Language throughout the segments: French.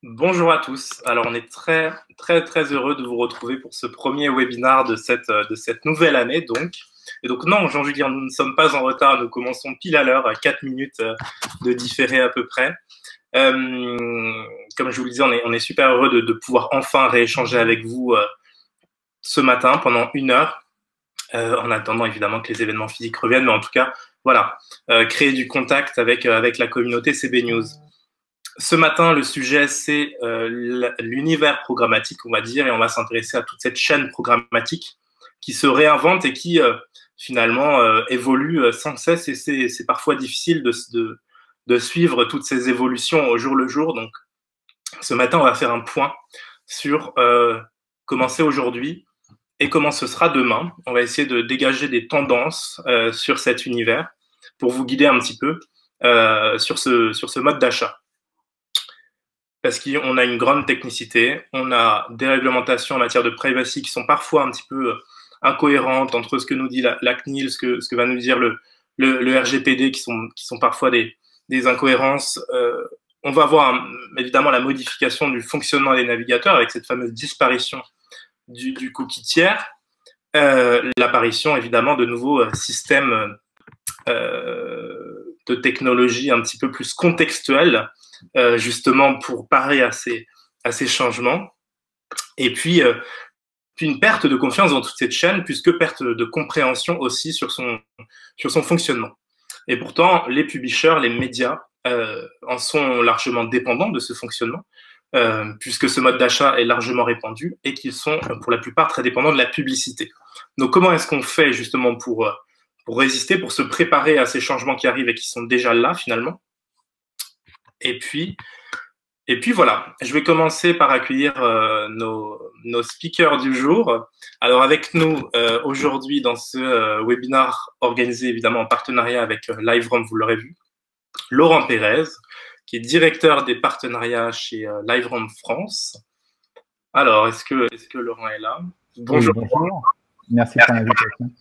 Bonjour à tous. Alors, on est très heureux de vous retrouver pour ce premier webinar de cette nouvelle année, donc. Et donc, non, Jean-Julien, nous ne sommes pas en retard. Nous commençons pile à l'heure, à 4 minutes de différé à peu près. Comme je vous le disais, on est super heureux de pouvoir enfin rééchanger avec vous ce matin pendant 1 heure, en attendant évidemment que les événements physiques reviennent. Mais en tout cas, voilà, créer du contact avec la communauté CB News. Ce matin, le sujet, c'est l'univers programmatique, on va dire, et on va s'intéresser à toute cette chaîne programmatique qui se réinvente et qui, finalement, évolue sans cesse. Et c'est parfois difficile de suivre toutes ces évolutions au jour le jour. Donc, ce matin, on va faire un point sur comment c'est aujourd'hui et comment ce sera demain. On va essayer de dégager des tendances sur cet univers pour vous guider un petit peu sur ce mode d'achat. Parce qu'on a une grande technicité, on a des réglementations en matière de privacy qui sont parfois un petit peu incohérentes entre ce que nous dit la CNIL, ce que va nous dire le RGPD, qui sont parfois des incohérences. On va voir évidemment la modification du fonctionnement des navigateurs avec cette fameuse disparition du cookie tiers, l'apparition évidemment de nouveaux systèmes de technologie un petit peu plus contextuels, justement pour parer à ces changements. Et puis une perte de confiance dans toute cette chaîne, puisque perte de compréhension aussi sur son fonctionnement. Et pourtant, les publishers, les médias en sont largement dépendants de ce fonctionnement, puisque ce mode d'achat est largement répandu et qu'ils sont pour la plupart très dépendants de la publicité. Donc comment est-ce qu'on fait justement pour résister, pour se préparer à ces changements qui arrivent et qui sont déjà là finalement? Et puis voilà, je vais commencer par accueillir nos speakers du jour. Alors avec nous aujourd'hui dans ce webinaire organisé évidemment en partenariat avec LiveRoam, vous l'aurez vu, Laurent Pérez, qui est directeur des partenariats chez LiveRoam France. Alors, est-ce que Laurent est là? Bonjour. Oui, bonjour. Merci pour l'invitation.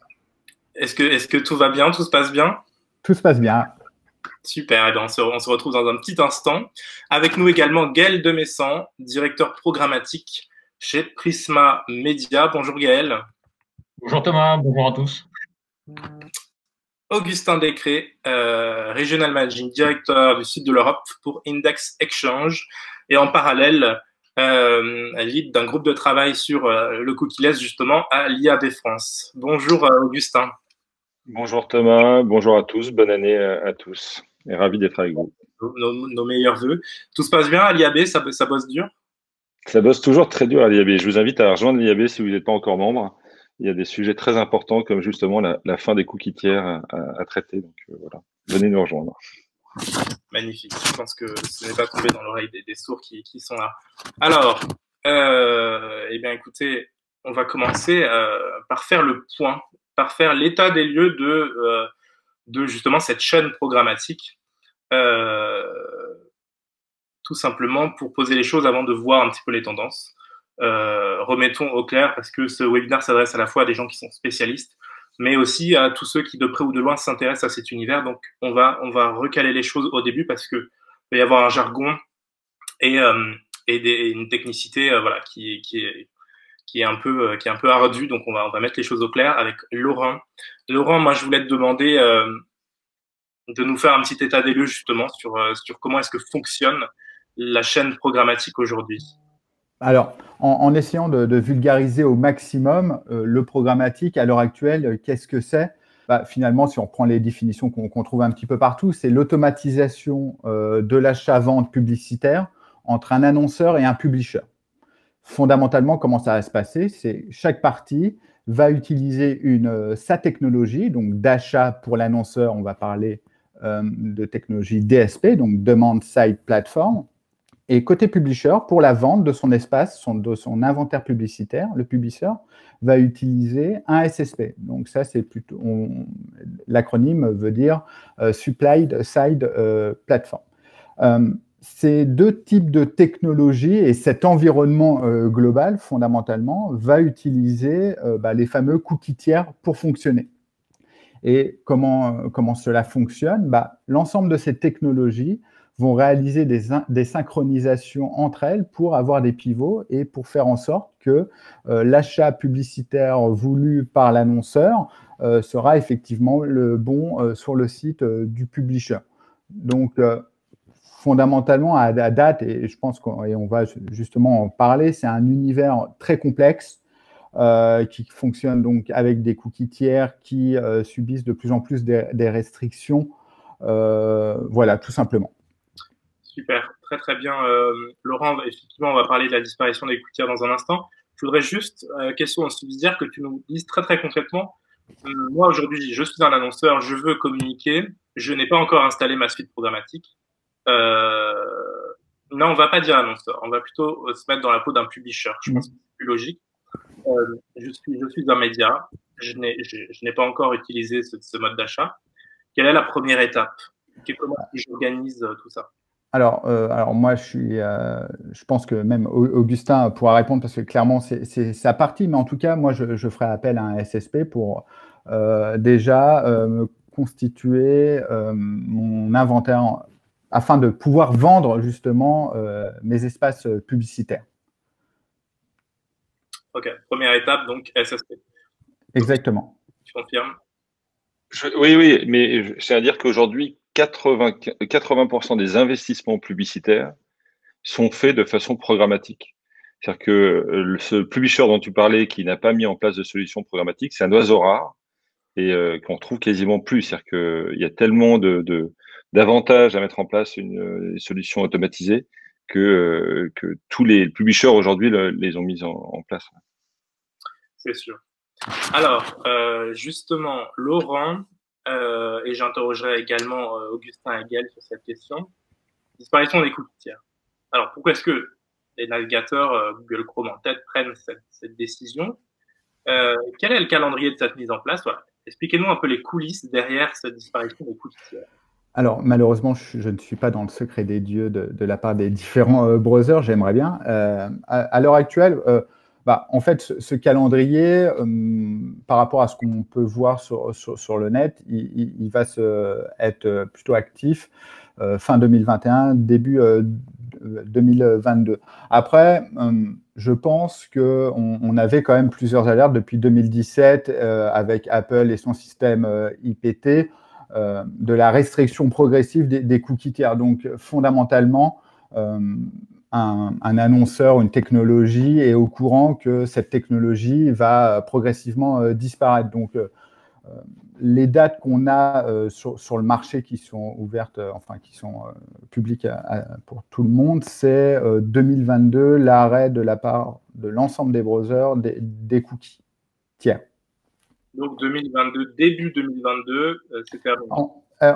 Est-ce que tout va bien? Tout se passe bien? Tout se passe bien. Super, et bien on se retrouve dans un petit instant. Avec nous également Gaël Demessan, directeur programmatique chez Prisma Media. Bonjour Gaël. Bonjour Thomas, bonjour à tous. Augustin Descré, Regional Managing Director du sud de l'Europe pour Index Exchange, et en parallèle, lead d'un groupe de travail sur le cookie-less justement à l'IAB France. Bonjour Augustin. Bonjour Thomas, bonjour à tous, bonne année à tous et ravi d'être avec vous. Nos meilleurs vœux. Tout se passe bien à l'IAB, ça bosse dur? Ça bosse toujours très dur à l'IAB. Je vous invite à rejoindre l'IAB si vous n'êtes pas encore membre. Il y a des sujets très importants comme justement la fin des cookies tiers à traiter. Donc voilà, venez nous rejoindre. Magnifique, je pense que ce n'est pas tombé dans l'oreille des sourds qui sont là. Alors, eh bien écoutez, on va commencer par faire le point, par faire l'état des lieux de justement cette chaîne programmatique, tout simplement pour poser les choses avant de voir un petit peu les tendances. Remettons au clair, parce que ce webinaire s'adresse à la fois à des gens qui sont spécialistes, mais aussi à tous ceux qui de près ou de loin s'intéressent à cet univers. Donc on va recaler les choses au début, parce que il va y avoir un jargon et une technicité voilà qui est un peu ardue. Donc on va mettre les choses au clair avec Laurent. Laurent, moi je voulais te demander de nous faire un petit état des lieux justement sur comment est-ce que fonctionne la chaîne programmatique aujourd'hui. Alors, en essayant de vulgariser au maximum le programmatique à l'heure actuelle, qu'est-ce que c'est? Finalement, si on reprend les définitions qu'on trouve un petit peu partout, c'est l'automatisation de l'achat-vente publicitaire entre un annonceur et un publisher. Fondamentalement, comment ça va se passer? C'est chaque partie va utiliser sa technologie, donc d'achat pour l'annonceur, on va parler de technologie DSP, donc Demand Side Platform. Et côté publisher, pour la vente de son espace, de son inventaire publicitaire, le publisher va utiliser un SSP. Donc ça, c'est plutôt, l'acronyme veut dire Supply Side Platform. Ces deux types de technologies et cet environnement global, fondamentalement, va utiliser les fameux cookies tiers pour fonctionner. Et comment cela fonctionne? L'ensemble de ces technologies vont réaliser des synchronisations entre elles pour avoir des pivots et pour faire en sorte que l'achat publicitaire voulu par l'annonceur sera effectivement le bon sur le site du publisher. Donc, fondamentalement, à date, et je pense qu'on va justement en parler, c'est un univers très complexe qui fonctionne donc avec des cookies tiers qui subissent de plus en plus des restrictions. Voilà, tout simplement. Super, très très bien. Laurent, effectivement, on va parler de la disparition des cookies dans un instant. Je voudrais juste, question subsidiaire, que tu nous dises très très concrètement. Moi, aujourd'hui, je suis un annonceur, je veux communiquer, je n'ai pas encore installé ma suite programmatique. Non, on va pas dire annonceur, on va plutôt se mettre dans la peau d'un publisher. Je pense que c'est plus logique. Je suis un média, je n'ai pas encore utilisé ce mode d'achat. Quelle est la première étape? Comment j'organise tout ça? Alors moi, je pense que même Augustin pourra répondre parce que clairement, c'est sa partie. Mais en tout cas, moi, je ferai appel à un SSP pour déjà me constituer mon inventaire afin de pouvoir vendre justement mes espaces publicitaires. Ok, première étape, donc SSP. Exactement. Tu confirmes? Oui, mais c'est-à-dire qu'aujourd'hui, 80% des investissements publicitaires sont faits de façon programmatique. C'est-à-dire que ce publisher dont tu parlais, qui n'a pas mis en place de solution programmatique, c'est un oiseau rare et qu'on trouve quasiment plus. C'est-à-dire qu'il y a tellement d'avantages à mettre en place une solution automatisée que tous les publishers aujourd'hui les ont mis en place. C'est sûr. Alors, justement, Laurent, et j'interrogerai également Augustin et Gaël sur cette question. Disparition des cookies tiers. Alors, pourquoi est-ce que les navigateurs Google Chrome en tête prennent cette décision? Quel est le calendrier de cette mise en place? Voilà. Expliquez-nous un peu les coulisses derrière cette disparition des cookies tiers. Alors, malheureusement, je ne suis pas dans le secret des dieux de la part des différents browsers, j'aimerais bien. À l'heure actuelle, en fait, ce calendrier, par rapport à ce qu'on peut voir sur le net, il va être plutôt actif fin 2021, début 2022. Après, je pense qu'on avait quand même plusieurs alertes depuis 2017 avec Apple et son système IPT. De la restriction progressive des cookies tiers. Donc, fondamentalement, un annonceur, une technologie est au courant que cette technologie va progressivement disparaître. Donc, les dates qu'on a sur le marché qui sont ouvertes, qui sont publiques pour tout le monde, c'est 2022, l'arrêt de la part de l'ensemble des browsers des cookies tiers. Donc 2022, début 2022, c'est terminé.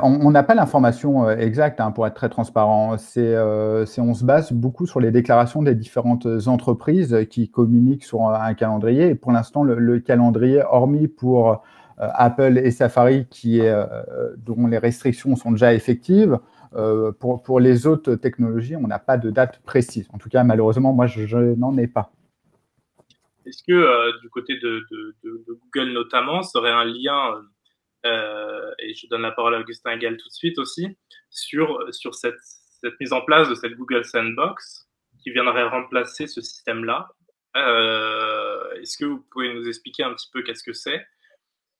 On n'a pas l'information exacte, pour être très transparent. On se base beaucoup sur les déclarations des différentes entreprises qui communiquent sur un calendrier. Et pour l'instant, le calendrier, hormis pour Apple et Safari, dont les restrictions sont déjà effectives, pour les autres technologies, on n'a pas de date précise. En tout cas, malheureusement, moi, je n'en ai pas. Est-ce que du côté de Google notamment, ça aurait un lien, et je donne la parole à Augustin et Gaël tout de suite aussi, sur cette mise en place de cette Google Sandbox qui viendrait remplacer ce système-là? Est-ce que vous pouvez nous expliquer un petit peu qu'est-ce que c'est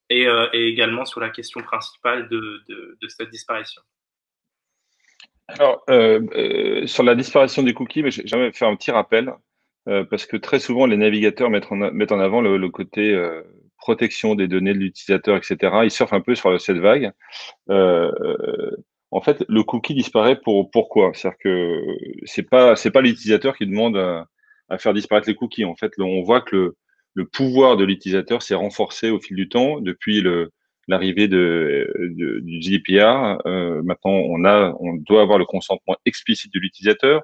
et également sur la question principale de cette disparition? Alors, sur la disparition des cookies, j'aimerais faire un petit rappel. Parce que très souvent, les navigateurs mettent en avant le côté protection des données de l'utilisateur, etc. Ils surfent un peu sur cette vague. En fait, le cookie disparaît pourquoi? C'est-à-dire que c'est pas l'utilisateur qui demande à faire disparaître les cookies. En fait, on voit que le pouvoir de l'utilisateur s'est renforcé au fil du temps depuis l'arrivée du GDPR. Maintenant, on doit avoir le consentement explicite de l'utilisateur.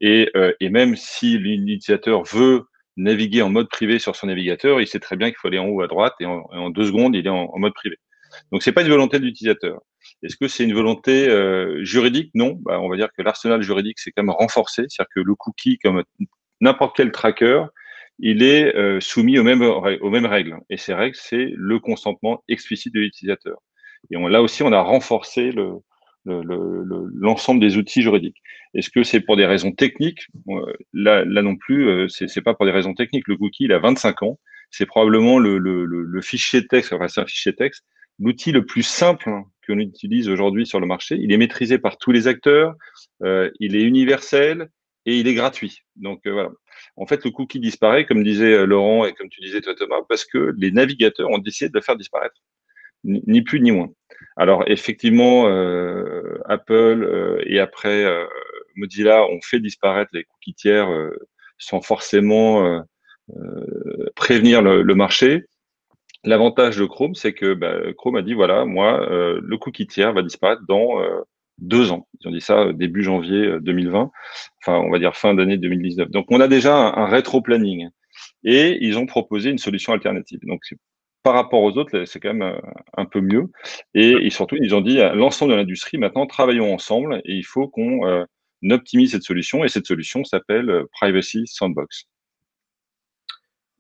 Et même si l'utilisateur veut naviguer en mode privé sur son navigateur, il sait très bien qu'il faut aller en haut à droite et en 2 secondes, il est en mode privé. Donc, c'est pas une volonté de l'utilisateur. Est-ce que c'est une volonté juridique? Non. On va dire que l'arsenal juridique s'est quand même renforcé. C'est-à-dire que le cookie, comme n'importe quel tracker, il est soumis aux mêmes règles. Et ces règles, c'est le consentement explicite de l'utilisateur. Et là aussi, on a renforcé l'ensemble des outils juridiques. Est-ce que c'est pour des raisons techniques? Là non plus, c'est pas pour des raisons techniques. Le cookie, il a 25 ans. C'est probablement le fichier texte, enfin c'est un fichier texte, l'outil le plus simple que l'on utilise aujourd'hui sur le marché. Il est maîtrisé par tous les acteurs, il est universel et il est gratuit. Donc voilà. En fait, le cookie disparaît, comme disait Laurent et comme tu disais toi Thomas, parce que les navigateurs ont décidé de le faire disparaître, ni plus ni moins. Alors effectivement, Apple et après Mozilla ont fait disparaître les cookies tiers sans forcément prévenir le marché. L'avantage de Chrome, c'est que Chrome a dit voilà, moi, le cookie tiers va disparaître dans 2 ans. Ils ont dit ça début janvier 2020, enfin on va dire fin d'année 2019. Donc on a déjà un rétro-planning et ils ont proposé une solution alternative. Donc par rapport aux autres, c'est quand même un peu mieux. Et surtout, ils ont dit à l'ensemble de l'industrie, maintenant travaillons ensemble et il faut qu'on optimise cette solution. Et cette solution s'appelle Privacy Sandbox.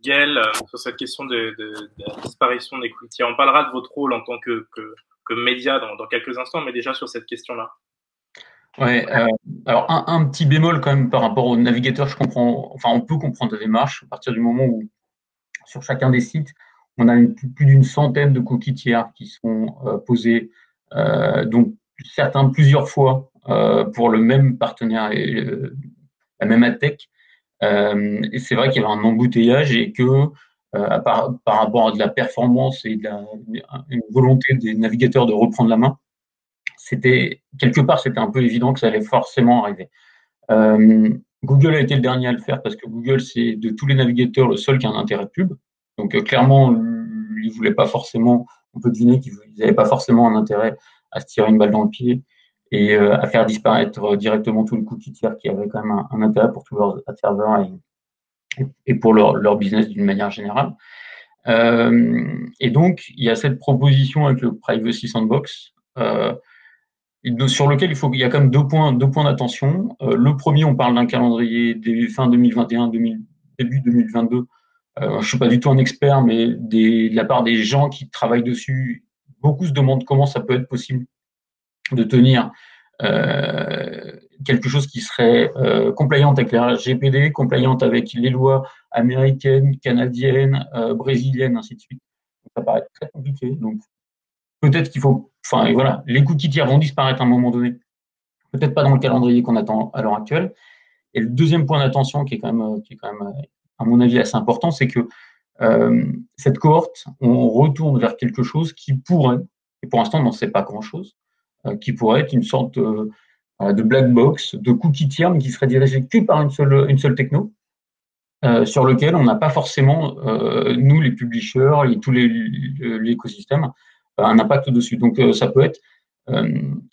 Gaël, sur cette question de la disparition des cookies, on parlera de votre rôle en tant que média dans quelques instants, mais déjà sur cette question-là. Ouais, alors un petit bémol quand même par rapport au navigateur, je comprends, enfin on peut comprendre la démarche à partir du moment où sur chacun des sites, on a plus d'une centaine de cookies tiers qui sont posés, donc certains plusieurs fois pour le même partenaire et la même ad tech. Et c'est vrai qu'il y avait un embouteillage et que par rapport à de la performance et une volonté des navigateurs de reprendre la main, c'était un peu évident que ça allait forcément arriver. Google a été le dernier à le faire parce que Google, c'est de tous les navigateurs le seul qui a un intérêt pub. Donc clairement, ils voulaient pas forcément, on peut deviner qu'ils n'avaient pas forcément un intérêt à se tirer une balle dans le pied et à faire disparaître directement tout le cookie tiers qui avait quand même un intérêt pour tous leurs serveurs et pour leur business d'une manière générale. Et donc, il y a cette proposition avec le Privacy Sandbox sur lequel il y a quand même deux points d'attention. Le premier, on parle d'un calendrier fin 2021, début 2022. Je suis pas du tout un expert, mais de la part des gens qui travaillent dessus, beaucoup se demandent comment ça peut être possible de tenir quelque chose qui serait compliant avec la RGPD, compliant avec les lois américaines, canadiennes, brésiliennes, ainsi de suite. Ça paraît très compliqué. Donc peut-être qu'il faut, enfin voilà, les cookies tiers vont disparaître à un moment donné. Peut-être pas dans le calendrier qu'on attend à l'heure actuelle. Et le deuxième point d'attention qui est quand même, à mon avis, assez important, c'est que cette cohorte, on retourne vers quelque chose qui pourrait, et pour l'instant on n'en sait pas grand-chose, qui pourrait être une sorte de black box, de cookie tiers, mais qui serait dirigé que par une seule techno, sur lequel on n'a pas forcément, nous les publishers et tout l'écosystème, un impact dessus. Donc ça peut être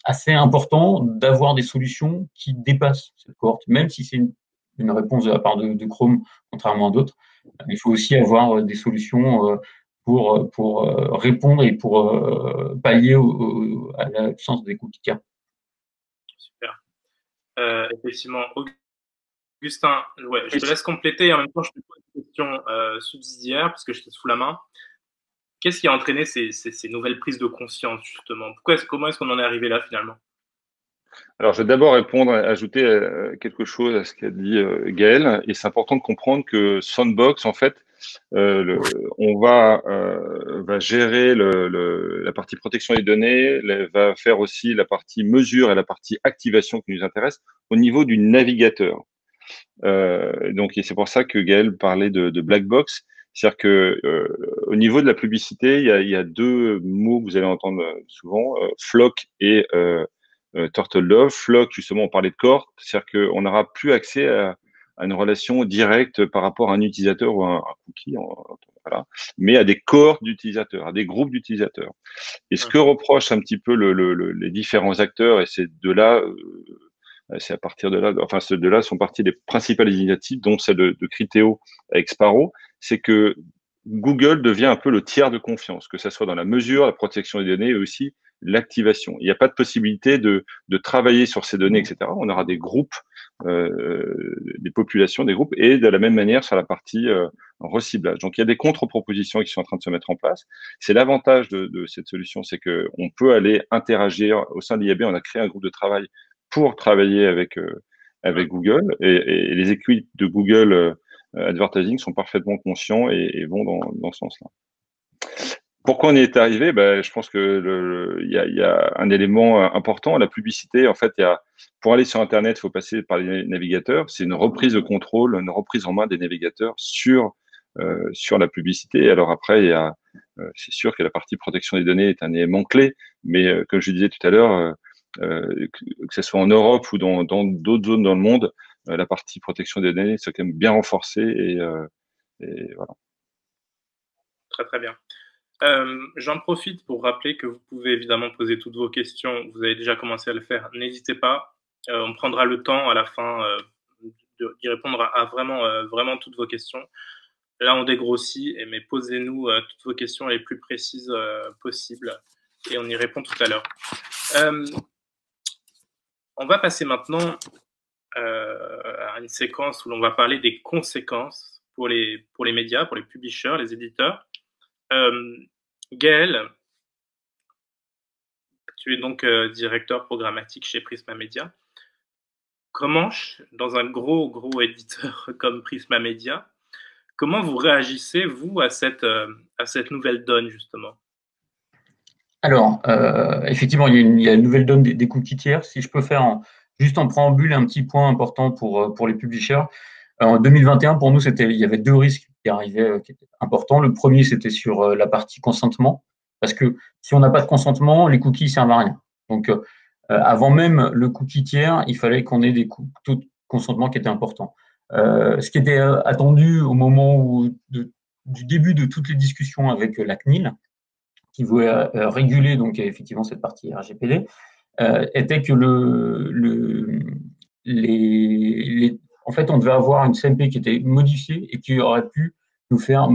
assez important d'avoir des solutions qui dépassent cette cohorte, même si c'est une réponse de la part de Chrome, contrairement à d'autres. Il faut aussi avoir des solutions pour répondre et pour pallier à l'absence des cookies tiers. Super. Effectivement, Augustin, ouais, je te laisse compléter et en même temps je te pose une question subsidiaire parce que je t'ai sous la main. Qu'est-ce qui a entraîné ces nouvelles prises de conscience justement? Comment est-ce qu'on en est arrivé là finalement? Alors, je vais d'abord ajouter quelque chose à ce qu'a dit Gaël. Et c'est important de comprendre que Sandbox, en fait, on va gérer la partie protection des données, va faire aussi la partie mesure et la partie activation qui nous intéresse au niveau du navigateur. Donc, et c'est pour ça que Gaël parlait de black box. C'est-à-dire que au niveau de la publicité, il y a deux mots que vous allez entendre souvent, Flock et Turtle Dove. Flock, justement, on parlait de cohorte, c'est-à-dire qu'on n'aura plus accès à une relation directe par rapport à un utilisateur ou un cookie, voilà, mais à des cohortes d'utilisateurs, à des groupes d'utilisateurs. Et ce que reprochent un petit peu les différents acteurs, et c'est de là, c'est à partir de là, enfin, ceux de là sont partis les principales initiatives, dont celle de Criteo avec Sparrow, c'est que Google devient un peu le tiers de confiance, que ce soit dans la mesure, la protection des données et aussi l'activation. Il n'y a pas de possibilité de travailler sur ces données, etc. On aura des groupes, des populations, des groupes, et de la même manière sur la partie reciblage. Donc, il y a des contre-propositions qui sont en train de se mettre en place. C'est l'avantage de cette solution, c'est que on peut aller interagir au sein de l'IAB. On a créé un groupe de travail pour travailler avec Google, et les équipes de Google Advertising sont parfaitement conscients et vont dans ce sens-là. Pourquoi on y est arrivé? Je pense que il y a un élément important. La publicité, en fait, pour aller sur Internet, il faut passer par les navigateurs. C'est une reprise de contrôle, une reprise en main des navigateurs sur la publicité. Alors après, c'est sûr que la partie protection des données est un élément clé, mais comme je disais tout à l'heure, que ce soit en Europe ou dans d'autres zones dans le monde, la partie protection des données, c'est quand même bien renforcée, et voilà. Très, très bien. J'en profite pour rappeler que vous pouvez évidemment poser toutes vos questions. Vous avez déjà commencé à le faire. N'hésitez pas. On prendra le temps à la fin d'y répondre à vraiment toutes vos questions. Là, on dégrossit, mais posez-nous toutes vos questions les plus précises possibles et on y répond tout à l'heure. On va passer maintenant à une séquence où l'on va parler des conséquences pour les médias, pour les publishers, les éditeurs. Gaël, tu es donc directeur programmatique chez Prisma Media. Comment, dans un gros éditeur comme Prisma Media, comment vous réagissez, vous, à cette nouvelle donne, justement? Alors, effectivement, il y a une nouvelle donne des cookies tiers. Si je peux faire juste en préambule un petit point important pour les publishers. En 2021, pour nous, il y avait 2 risques qui arrivaient, qui étaient importants. Le premier, c'était sur la partie consentement, parce que si on n'a pas de consentement, les cookies servent à rien. Donc, avant même le cookie tiers, il fallait qu'on ait des taux de consentement qui étaient importants. Ce qui était attendu au moment du début de toutes les discussions avec la CNIL, qui voulait réguler donc effectivement cette partie RGPD, était que en fait, on devait avoir une CMP qui était modifiée et qui aurait pu nous faire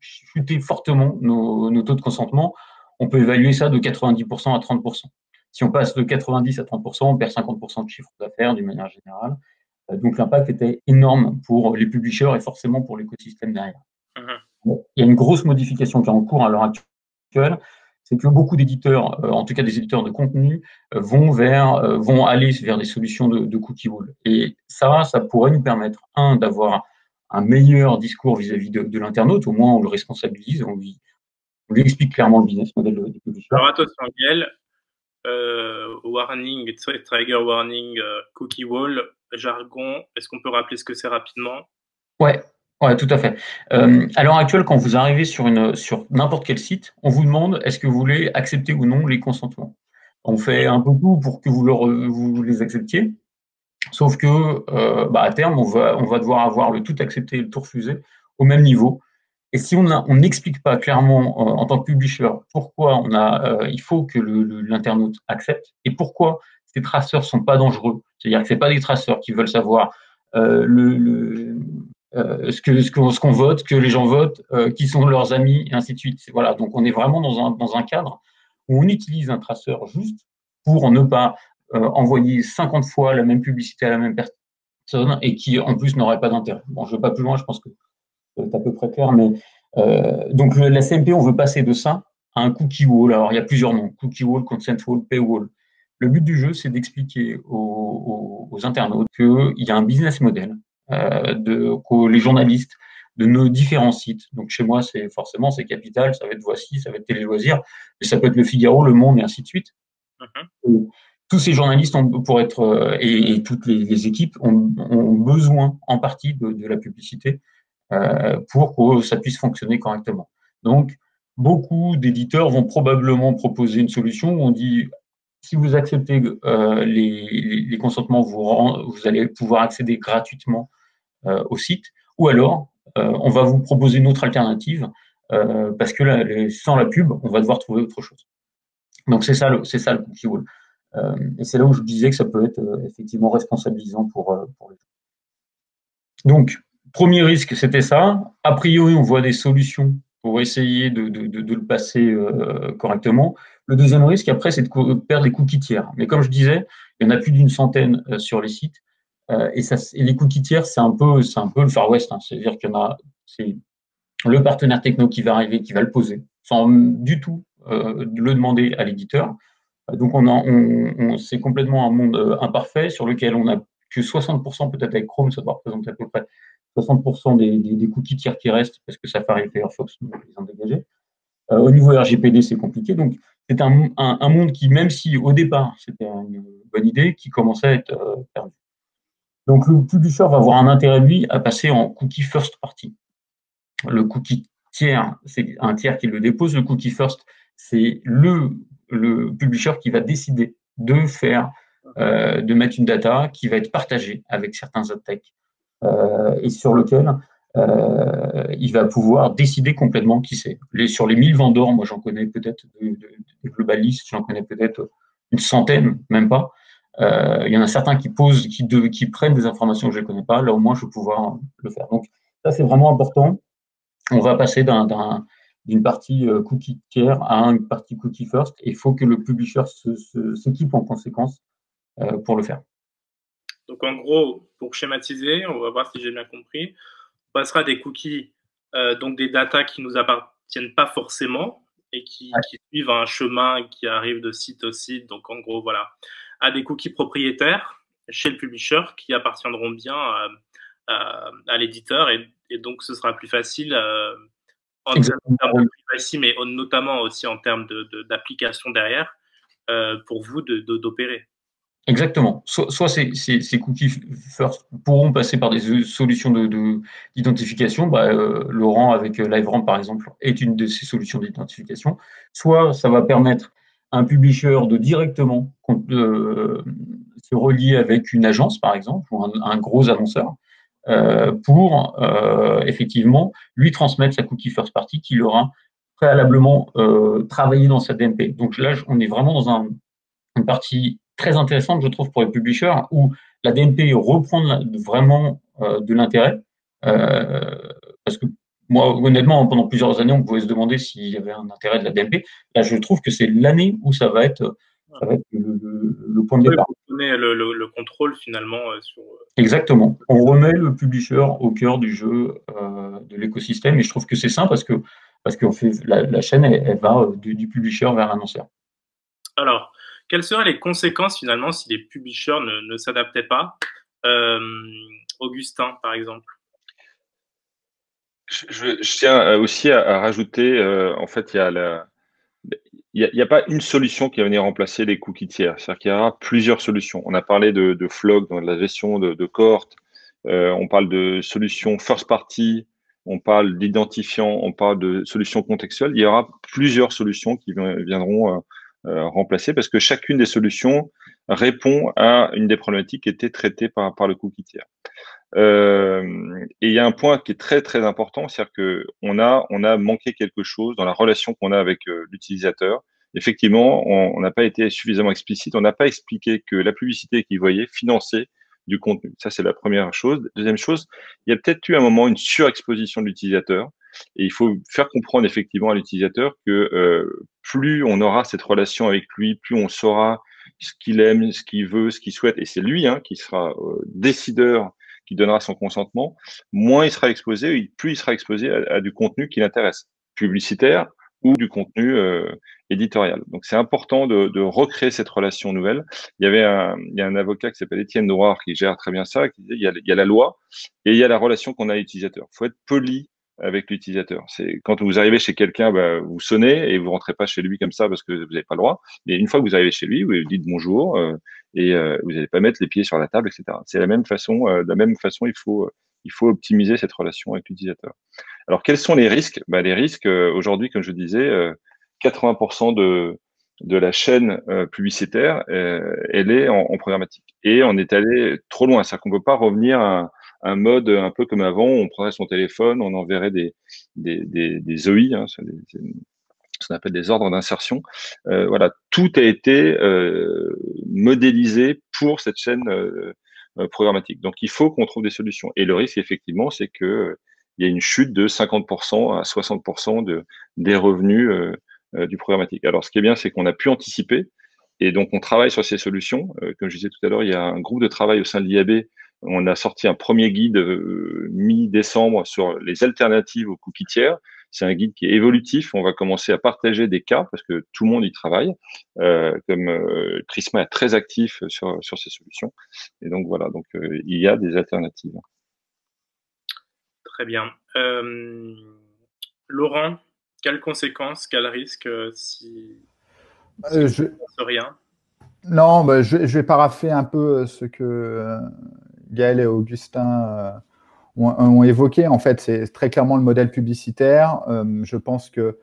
chuter fortement nos taux de consentement. On peut évaluer ça de 90% à 30%. Si on passe de 90 à 30%, on perd 50% de chiffre d'affaires d'une manière générale. Donc l'impact était énorme pour les publishers et forcément pour l'écosystème derrière. Bon, il y a une grosse modification qui est en cours à l'heure actuelle, c'est que beaucoup d'éditeurs, en tout cas des éditeurs de contenu, vont aller vers des solutions de cookie wall. Et ça pourrait nous permettre, d'avoir un meilleur discours vis-à-vis de l'internaute. Au moins, on le responsabilise, on lui explique clairement le business model des publishers. Alors attention, Gaël, warning, trigger warning, cookie wall, jargon, est-ce qu'on peut rappeler ce que c'est rapidement? Ouais, tout à fait. À l'heure actuelle, quand vous arrivez sur n'importe quel site, on vous demande est-ce que vous voulez accepter ou non les consentements. On fait un peu tout pour que vous les acceptiez, sauf que à terme, on va devoir avoir le tout accepté et le tout refusé au même niveau. Et si on n'explique pas clairement en tant que publisher pourquoi il faut que l'internaute accepte et pourquoi ces traceurs sont pas dangereux, c'est-à-dire que c'est pas des traceurs qui veulent savoir ce qu'on vote, que les gens votent, qui sont leurs amis, et ainsi de suite. Voilà, donc on est vraiment dans un cadre où on utilise un traceur juste pour ne pas envoyer 50 fois la même publicité à la même personne et qui en plus n'aurait pas d'intérêt. Bon, je ne vais pas plus loin, je pense que c'est à peu près clair, mais donc la CMP, on veut passer de ça à un cookie wall. Alors il y a plusieurs noms, cookie wall, consent wall, paywall. Le but du jeu, c'est d'expliquer aux internautes qu'il y a un business model, que les journalistes de nos différents sites. Donc chez moi, c'est Capital, ça va être Voici, ça va être Télé Loisirs, mais ça peut être Le Figaro, Le Monde et ainsi de suite. Tous ces journalistes et toutes les équipes ont besoin en partie de la publicité pour que ça puisse fonctionner correctement. Donc beaucoup d'éditeurs vont probablement proposer une solution où on dit si vous acceptez les consentements, vous allez pouvoir accéder gratuitement au site, ou alors on va vous proposer une autre alternative parce que sans la pub, on va devoir trouver autre chose. Donc c'est ça le cookie wall. Et c'est là où je disais que ça peut être effectivement responsabilisant pour les gens. Donc premier risque, c'était ça. A priori, on voit des solutions pour essayer de le passer correctement. Le deuxième risque, après, c'est de perdre les cookies tiers. Mais comme je disais, il y en a plus d'une centaine sur les sites. Et les cookies tiers, c'est un peu le Far West. Hein. C'est-à-dire qu'il y en a, c'est le partenaire techno qui va arriver, qui va le poser, sans du tout le demander à l'éditeur. Donc, c'est complètement un monde imparfait sur lequel on a que 60%, peut-être avec Chrome, ça doit représenter à peu près 60% des cookies tiers qui restent, parce que Safari et Firefox nous les ont dégagés. Au niveau RGPD, c'est compliqué. Donc, c'est un monde qui, même si au départ, c'était une bonne idée, qui commençait à être perdu. Donc, le publisher va avoir un intérêt, lui, à passer en cookie first party. Le cookie tiers, c'est un tiers qui le dépose. Le cookie first, c'est le publisher qui va décider de faire, de mettre une data qui va être partagée avec certains ad tech et sur lequel il va pouvoir décider complètement qui c'est. Sur les 1000 vendors, moi j'en connais peut-être, de globalistes, j'en connais peut-être une centaine, même pas. Il y en a certains qui prennent des informations que je ne connais pas. Là, au moins, je vais pouvoir le faire. Donc, ça, c'est vraiment important. On va passer d'une partie cookie tiers à une partie cookie first. Il faut que le publisher s'équipe en conséquence pour le faire. Donc, en gros, pour schématiser, on va voir si j'ai bien compris, on passera des cookies, donc des datas qui nous appartiennent pas forcément et qui suivent un chemin qui arrive de site au site. Donc, en gros, voilà, à des cookies propriétaires chez le publisher qui appartiendront bien à l'éditeur et donc ce sera plus facile en termes de privacy, mais notamment aussi en termes d'application derrière pour vous d'opérer. Exactement. Soit ces cookies first pourront passer par des solutions d'identification. Laurent avec LiveRamp, par exemple, est une de ces solutions d'identification. Soit ça va permettre à un publisher de directement se relier avec une agence, par exemple, ou un gros annonceur, pour effectivement lui transmettre sa cookie first party qu'il aura préalablement travaillé dans sa DMP. Donc là, on est vraiment dans une partie très intéressante, je trouve, pour les publishers, où la DMP reprend vraiment de l'intérêt. Parce que moi, honnêtement, pendant plusieurs années, on pouvait se demander s'il y avait un intérêt de la DMP. Là, je trouve que c'est l'année où ça va être le point de départ. Vous donnez le contrôle finalement sur. Exactement. On remet le publisher au cœur du jeu, de l'écosystème, et je trouve que c'est sain parce qu'on fait la chaîne, elle va du publisher vers l'annonceur. Alors, quelles seraient les conséquences finalement si les publishers ne s'adaptaient pas? Augustin, par exemple. Je tiens aussi à rajouter, en fait, il y a pas une solution qui va venir remplacer les cookies tiers. C'est-à-dire qu'il y aura plusieurs solutions. On a parlé de Flock dans la gestion de cohortes. On parle de solutions first party. On parle d'identifiants. On parle de solutions contextuelles. Il y aura plusieurs solutions qui viendront remplacer parce que chacune des solutions répond à une des problématiques qui étaient traitées par le cookie tiers. Et il y a un point qui est très très important, c'est-à-dire que on a manqué quelque chose dans la relation qu'on a avec l'utilisateur. Effectivement, on n'a pas été suffisamment explicite, on n'a pas expliqué que la publicité qu'il voyait finançait du contenu. Ça, c'est la première chose. Deuxième chose, il y a peut-être eu un moment une surexposition de l'utilisateur. Et il faut faire comprendre effectivement à l'utilisateur que plus on aura cette relation avec lui, plus on saura ce qu'il aime, ce qu'il veut, ce qu'il souhaite, et c'est lui qui sera décideur, qui donnera son consentement, moins il sera exposé, plus il sera exposé à du contenu qui l'intéresse, publicitaire ou du contenu éditorial. Donc c'est important de recréer cette relation nouvelle. Il y a un avocat qui s'appelle Étienne Noir qui gère très bien ça, qui disait il y a la loi et il y a la relation qu'on a à l'utilisateur. Il faut être poli avec l'utilisateur. C'est quand vous arrivez chez quelqu'un, vous sonnez et vous rentrez pas chez lui comme ça parce que vous n'avez pas le droit. Mais une fois que vous arrivez chez lui, vous lui dites bonjour et vous n'allez pas mettre les pieds sur la table, etc. C'est la même façon. De la même façon, il faut optimiser cette relation avec l'utilisateur. Alors, quels sont les risques? Les risques aujourd'hui, comme je disais, 80% de la chaîne publicitaire, elle est en programmatique. Et on est allé trop loin. C'est-à-dire qu'on ne peut pas revenir à un mode un peu comme avant, on prendrait son téléphone, on enverrait des OI, ce qu'on appelle des ordres d'insertion. Voilà, tout a été modélisé pour cette chaîne programmatique. Donc, il faut qu'on trouve des solutions. Et le risque, effectivement, c'est que il y a une chute de 50% à 60% des revenus du programmatique. Alors, ce qui est bien, c'est qu'on a pu anticiper et donc on travaille sur ces solutions. Comme je disais tout à l'heure, il y a un groupe de travail au sein de l'IAB. On a sorti un premier guide mi-décembre sur les alternatives aux cookies tiers. C'est un guide qui est évolutif. On va commencer à partager des cas parce que tout le monde y travaille. Prisma est très actif sur ces solutions. Et donc voilà, donc il y a des alternatives. Très bien. Laurent, quelles conséquences, quels risques si je ne pense rien? Non, je vais parapher un peu ce que Gaël et Augustin ont évoqué. En fait, c'est très clairement le modèle publicitaire. Je pense que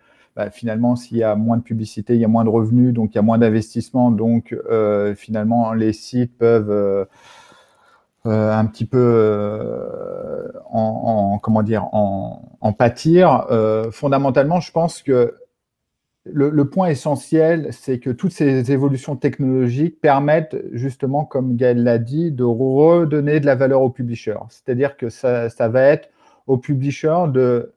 finalement, s'il y a moins de publicité, il y a moins de revenus, donc il y a moins d'investissement. Donc, finalement, les sites peuvent un petit peu en pâtir. Fondamentalement, je pense que le point essentiel, c'est que toutes ces évolutions technologiques permettent justement, comme Gaël l'a dit, de redonner de la valeur aux publishers. C'est-à-dire que ça va être aux publishers de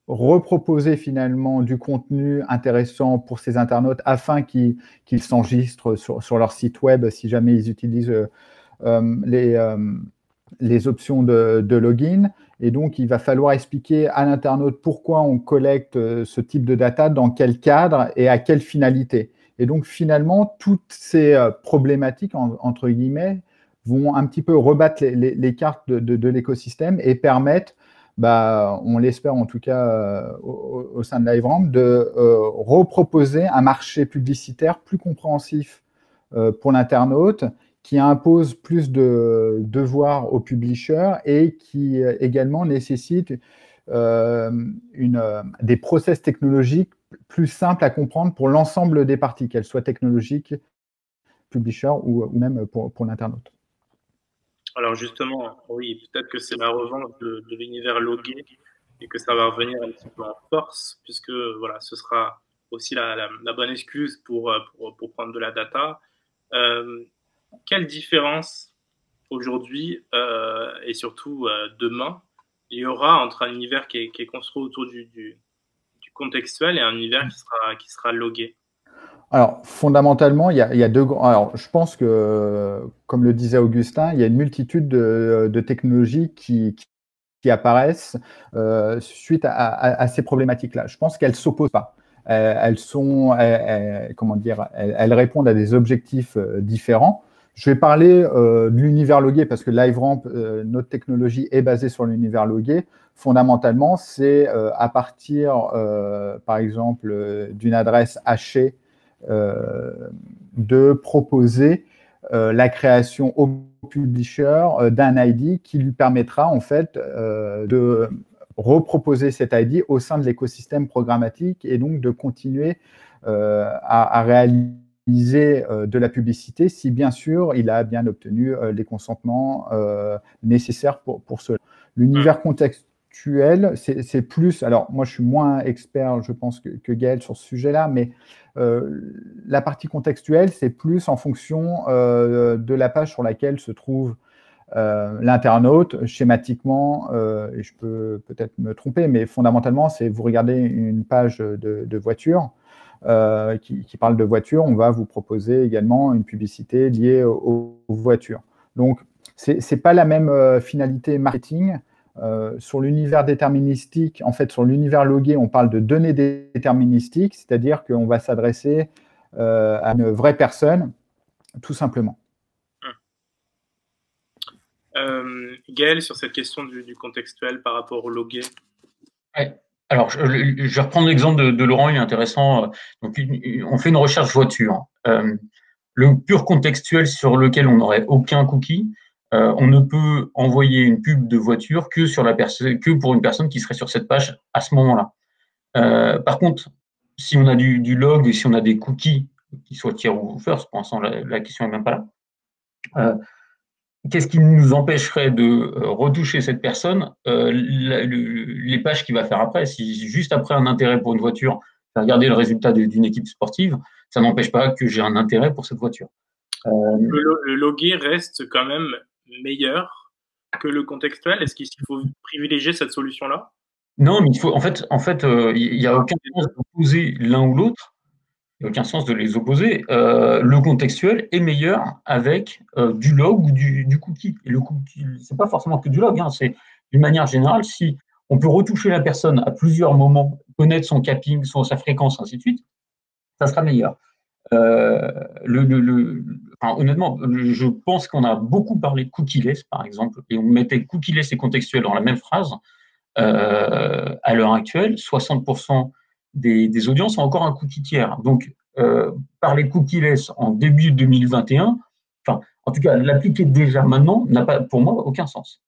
reproposer finalement du contenu intéressant pour ces internautes afin qu'ils s'enregistrent sur leur site web si jamais ils utilisent les options de login. Et donc, il va falloir expliquer à l'internaute pourquoi on collecte ce type de data, dans quel cadre et à quelle finalité. Et donc, finalement, toutes ces problématiques, entre guillemets, vont un petit peu rebattre les cartes de l'écosystème et permettre, on l'espère en tout cas au sein de LiveRamp, de reproposer un marché publicitaire plus compréhensif pour l'internaute, qui impose plus de devoirs aux publishers et qui également nécessite des process technologiques plus simples à comprendre pour l'ensemble des parties, qu'elles soient technologiques, publishers ou même pour l'internaute. Alors justement, oui, peut-être que c'est la revanche de l'univers logué et que ça va revenir un petit peu en force, puisque voilà, ce sera aussi la bonne excuse pour prendre de la data. Quelle différence aujourd'hui et surtout demain il y aura entre un univers qui est construit autour du contextuel et un univers qui sera logué? Alors, fondamentalement, il y a deux. Alors, je pense que, comme le disait Augustin, il y a une multitude de technologies qui apparaissent suite à ces problématiques-là. Je pense qu'elles ne s'opposent pas. Elles répondent à des objectifs différents. Je vais parler de l'univers logué parce que LiveRamp, notre technologie est basée sur l'univers logué. Fondamentalement, c'est à partir, par exemple, d'une adresse hachée, de proposer la création au publisher d'un ID qui lui permettra en fait de reproposer cet ID au sein de l'écosystème programmatique et donc de continuer à réaliser de la publicité si bien sûr il a bien obtenu les consentements nécessaires pour cela. L'univers contextuel, c'est plus, alors moi je suis moins expert je pense que Gaël sur ce sujet-là, mais la partie contextuelle, c'est plus en fonction de la page sur laquelle se trouve l'internaute, schématiquement, et je peux peut-être me tromper, mais fondamentalement, c'est vous regardez une page de voiture qui parle de voiture, on va vous proposer également une publicité liée aux voitures. Donc, ce n'est pas la même finalité marketing. Sur l'univers déterministique, en fait, sur l'univers logué, on parle de données déterministiques, c'est-à-dire qu'on va s'adresser à une vraie personne, tout simplement. Gaël, sur cette question du contextuel par rapport au logué. Ouais. Alors, je vais reprendre l'exemple de Laurent, il est intéressant. Donc, on fait une recherche voiture. Le pur contextuel sur lequel on n'aurait aucun cookie, on ne peut envoyer une pub de voiture que pour une personne qui serait sur cette page à ce moment-là. Par contre, si on a du log, si on a des cookies, qui soient tiers ou first, pour l'instant, la question n'est même pas là. Qu'est-ce qui nous empêcherait de retoucher cette personne les pages qu'il va faire après? Si juste après un intérêt pour une voiture, regarder le résultat d'une équipe sportive, ça n'empêche pas que j'ai un intérêt pour cette voiture. Le logué reste quand même meilleur que le contextuel. Est-ce qu'il faut privilégier cette solution-là? Non, mais il faut, en fait, il n'y a aucun sens d'opposer l'un ou l'autre. Il n'y a aucun sens de les opposer. Le contextuel est meilleur avec du log ou du cookie. Et le cookie, c'est pas forcément que du log, hein, c'est d'une manière générale, si on peut retoucher la personne à plusieurs moments, connaître son capping, sa fréquence, ainsi de suite, ça sera meilleur. Enfin, honnêtement, je pense qu'on a beaucoup parlé de cookieless, par exemple, et on mettait cookieless et contextuel dans la même phrase. À l'heure actuelle, 60% des audiences ont encore un cookie tiers. Donc, parler de cookieless en début 2021, enfin, en tout cas, l'appliquer déjà maintenant n'a pas, pour moi, aucun sens.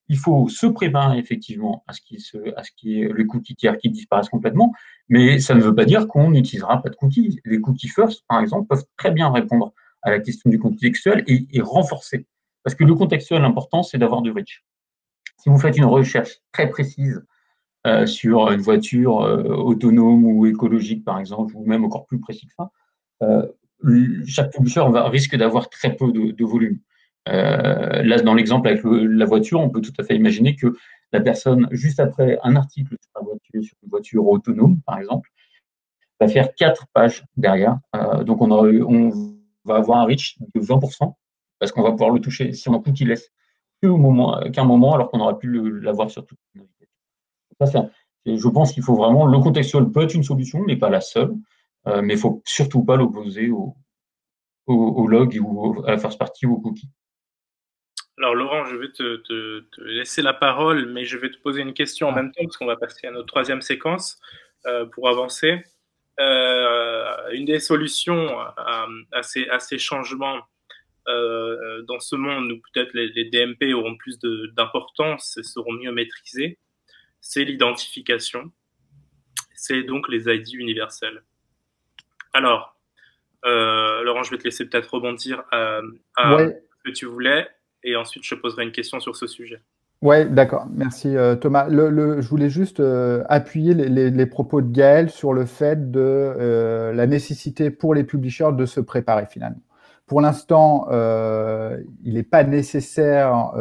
Il faut se préparer effectivement à ce qui est le cookie tiers qui disparaisse complètement, mais ça ne veut pas dire qu'on n'utilisera pas de cookies. Les cookies first, par exemple, peuvent très bien répondre à la question du contextuel et renforcer. Parce que le contextuel, l'important, c'est d'avoir du reach. Si vous faites une recherche très précise sur une voiture autonome ou écologique, par exemple, ou même encore plus précis que ça, chaque publisher risque d'avoir très peu de volume. Là, dans l'exemple avec la voiture, on peut tout à fait imaginer que la personne, juste après un article sur une voiture autonome, par exemple, va faire 4 pages derrière. Donc, on va avoir un reach de 20%, parce qu'on va pouvoir le toucher si on a tout qui laisse qu'un moment, alors qu'on aurait pu l'avoir sur toute la navigation. Je pense qu'il faut vraiment, le contextuel peut être une solution, mais pas la seule, mais il ne faut surtout pas l'opposer au log ou à la first party ou au cookie. Alors Laurent, je vais te laisser la parole, mais je vais te poser une question en même temps, parce qu'on va passer à notre troisième séquence pour avancer. Une des solutions à ces changements dans ce monde où peut-être les DMP auront plus d'importance et seront mieux maîtrisés, c'est l'identification. C'est donc les ID universels. Alors, Laurent, je vais te laisser peut-être rebondir à ce que tu voulais, et ensuite je poserai une question sur ce sujet. Oui, d'accord. Merci Thomas. Je voulais juste appuyer les propos de Gaël sur le fait de la nécessité pour les publishers de se préparer finalement. Pour l'instant, il n'est pas nécessaire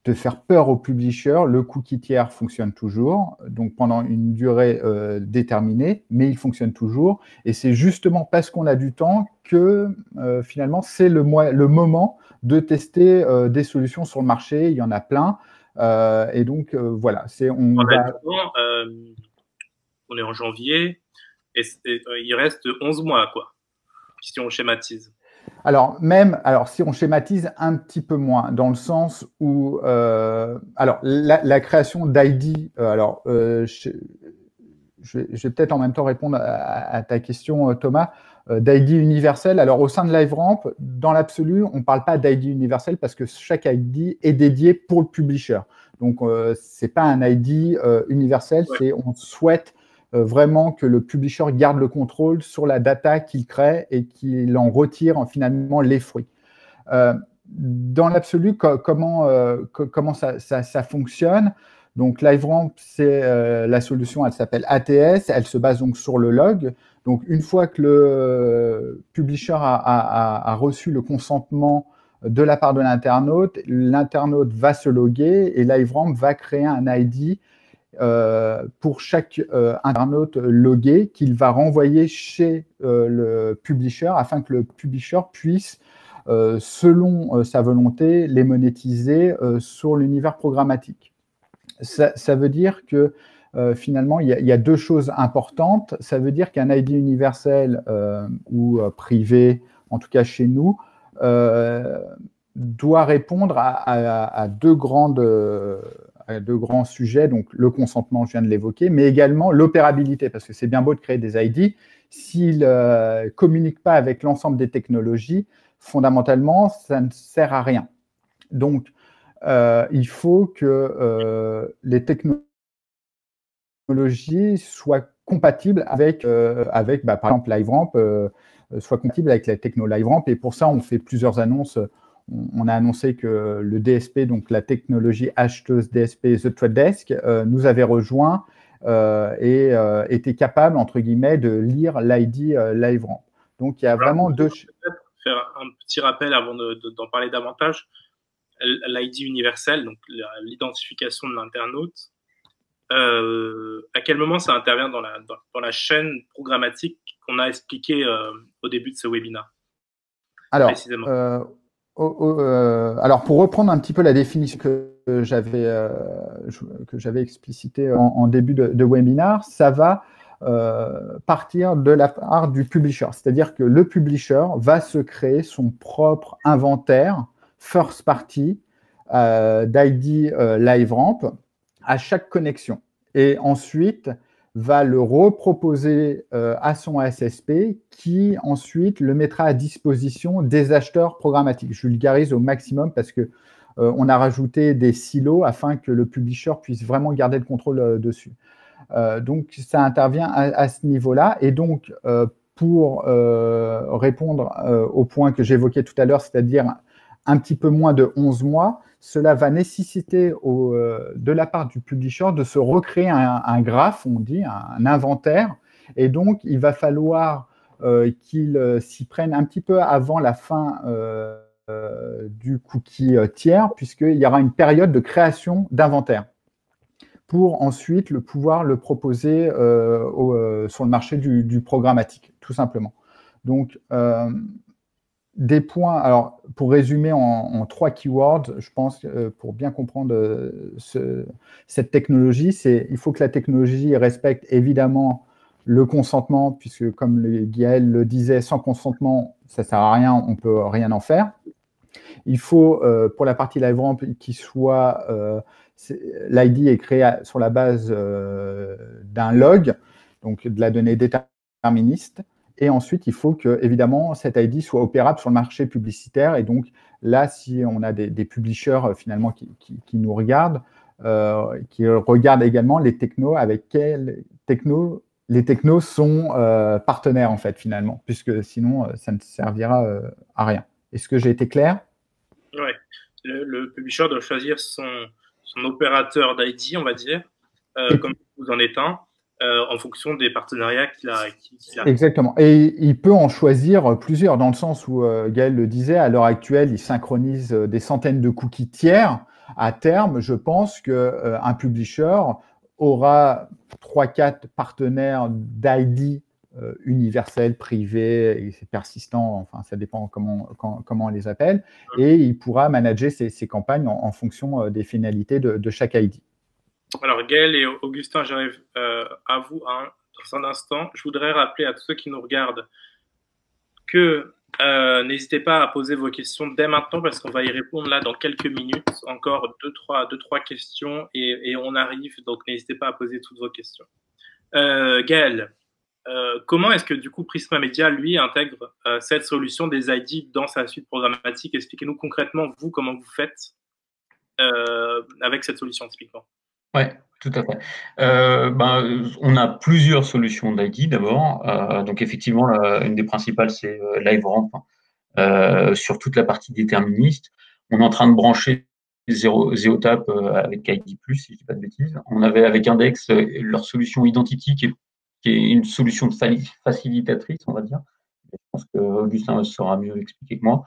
de faire peur aux publishers. Le cookie tiers fonctionne toujours, donc pendant une durée déterminée, mais il fonctionne toujours. Et c'est justement parce qu'on a du temps que finalement, c'est le moment de tester des solutions sur le marché. Il y en a plein. Et donc, voilà. On est en janvier, et il reste 11 mois, quoi, si on schématise. Alors, si on schématise un petit peu moins, dans le sens où, alors, la création d'ID, je vais peut-être en même temps répondre à ta question, Thomas, d'ID universel. Alors, au sein de LiveRamp, dans l'absolu, on ne parle pas d'ID universel parce que chaque ID est dédié pour le publisher. Donc, ce n'est pas un ID universel, Ouais. on souhaite vraiment que le publisher garde le contrôle sur la data qu'il crée et qu'il en retire finalement les fruits. Dans l'absolu, comment ça fonctionne? Donc, LiveRamp, c'est la solution, elle s'appelle ATS, elle se base donc sur le log. Donc, une fois que le publisher a reçu le consentement de la part de l'internaute va se loguer et LiveRamp va créer un ID pour chaque internaute logué qu'il va renvoyer chez le publisher afin que le publisher puisse, selon sa volonté, les monétiser sur l'univers programmatique. Ça veut dire que finalement, il y a deux choses importantes. Ça veut dire qu'un ID universel ou privé, en tout cas chez nous, doit répondre à deux grands sujets, donc le consentement, je viens de l'évoquer, mais également l'opérabilité, parce que c'est bien beau de créer des ID, s'ils ne communiquent pas avec l'ensemble des technologies, fondamentalement, ça ne sert à rien. Donc, il faut que les technologies soient compatibles avec par exemple, LiveRamp, soit compatible avec la techno LiveRamp, et pour ça, on fait plusieurs annonces. On a annoncé que le DSP, donc la technologie acheteuse DSP The Trade Desk, nous avait rejoint et était capable, entre guillemets, de lire l'ID LiveRamp. Donc, il y a vraiment deux... Peut-être faire un petit rappel avant d'en parler davantage. L'ID universel, donc l'identification de l'internaute, à quel moment ça intervient dans la chaîne programmatique qu'on a expliqué au début de ce webinaire? Alors, Précisément. alors, pour reprendre un petit peu la définition que j'avais explicitée en début de webinaire, ça va partir de la part du publisher. C'est-à-dire que le publisher va se créer son propre inventaire first party d'ID LiveRamp à chaque connexion. Et ensuite, va le reproposer à son SSP qui ensuite le mettra à disposition des acheteurs programmatiques. Je vulgarise au maximum parce que on a rajouté des silos afin que le publisher puisse vraiment garder le contrôle dessus. Donc, ça intervient à ce niveau-là. Et donc, pour répondre au point que j'évoquais tout à l'heure, c'est-à-dire un petit peu moins de 11 mois, cela va nécessiter de la part du publisher de se recréer un graphe, on dit, un inventaire. Et donc, il va falloir qu'il s'y prenne un petit peu avant la fin du cookie tiers, puisqu'il y aura une période de création d'inventaire pour ensuite pouvoir le proposer sur le marché du programmatique, tout simplement. Donc, des points, alors pour résumer en 3 keywords, je pense pour bien comprendre cette technologie, il faut que la technologie respecte évidemment le consentement, puisque comme Gaël le disait, sans consentement, ça ne sert à rien, on ne peut rien en faire. Il faut, pour la partie LiveRamp, qu'il soit, l'ID est créé sur la base d'un log, donc de la donnée déterministe. Et ensuite, il faut que, évidemment, cet ID soit opérable sur le marché publicitaire. Et donc, là, si on a des publishers, finalement, qui nous regardent, qui regardent également les technos avec quels technos les technos sont partenaires, en fait, finalement, puisque sinon, ça ne servira à rien. Est-ce que j'ai été clair? Oui. Le publisher doit choisir son opérateur d'ID, on va dire, comme vous en êtes un. En fonction des partenariats qu'il a. Exactement. Et il peut en choisir plusieurs, dans le sens où Gaël le disait, à l'heure actuelle, il synchronise des centaines de cookies tiers. À terme, je pense qu'un publisher aura 3-4 partenaires d'ID universels, privés, et c'est persistant, enfin ça dépend comment on les appelle, et il pourra manager ses campagnes en fonction des finalités de chaque ID. Alors Gaël et Augustin, j'arrive à vous dans un instant. Je voudrais rappeler à tous ceux qui nous regardent que n'hésitez pas à poser vos questions dès maintenant parce qu'on va y répondre là dans quelques minutes. Encore deux, trois questions et on arrive. Donc n'hésitez pas à poser toutes vos questions. Gaël, comment est-ce que du coup Prisma Media lui intègre cette solution des ID dans sa suite programmatique? Expliquez-nous concrètement vous comment vous faites avec cette solution typiquement. Oui, tout à fait. On a plusieurs solutions d'ID d'abord. Donc effectivement, une des principales, c'est LiveRamp sur toute la partie déterministe. On est en train de brancher ZeoTap avec ID+, si je ne dis pas de bêtises. On avait avec Index leur solution Identity qui est une solution facilitatrice, on va dire. Je pense que Augustin saura mieux l'expliquer que moi.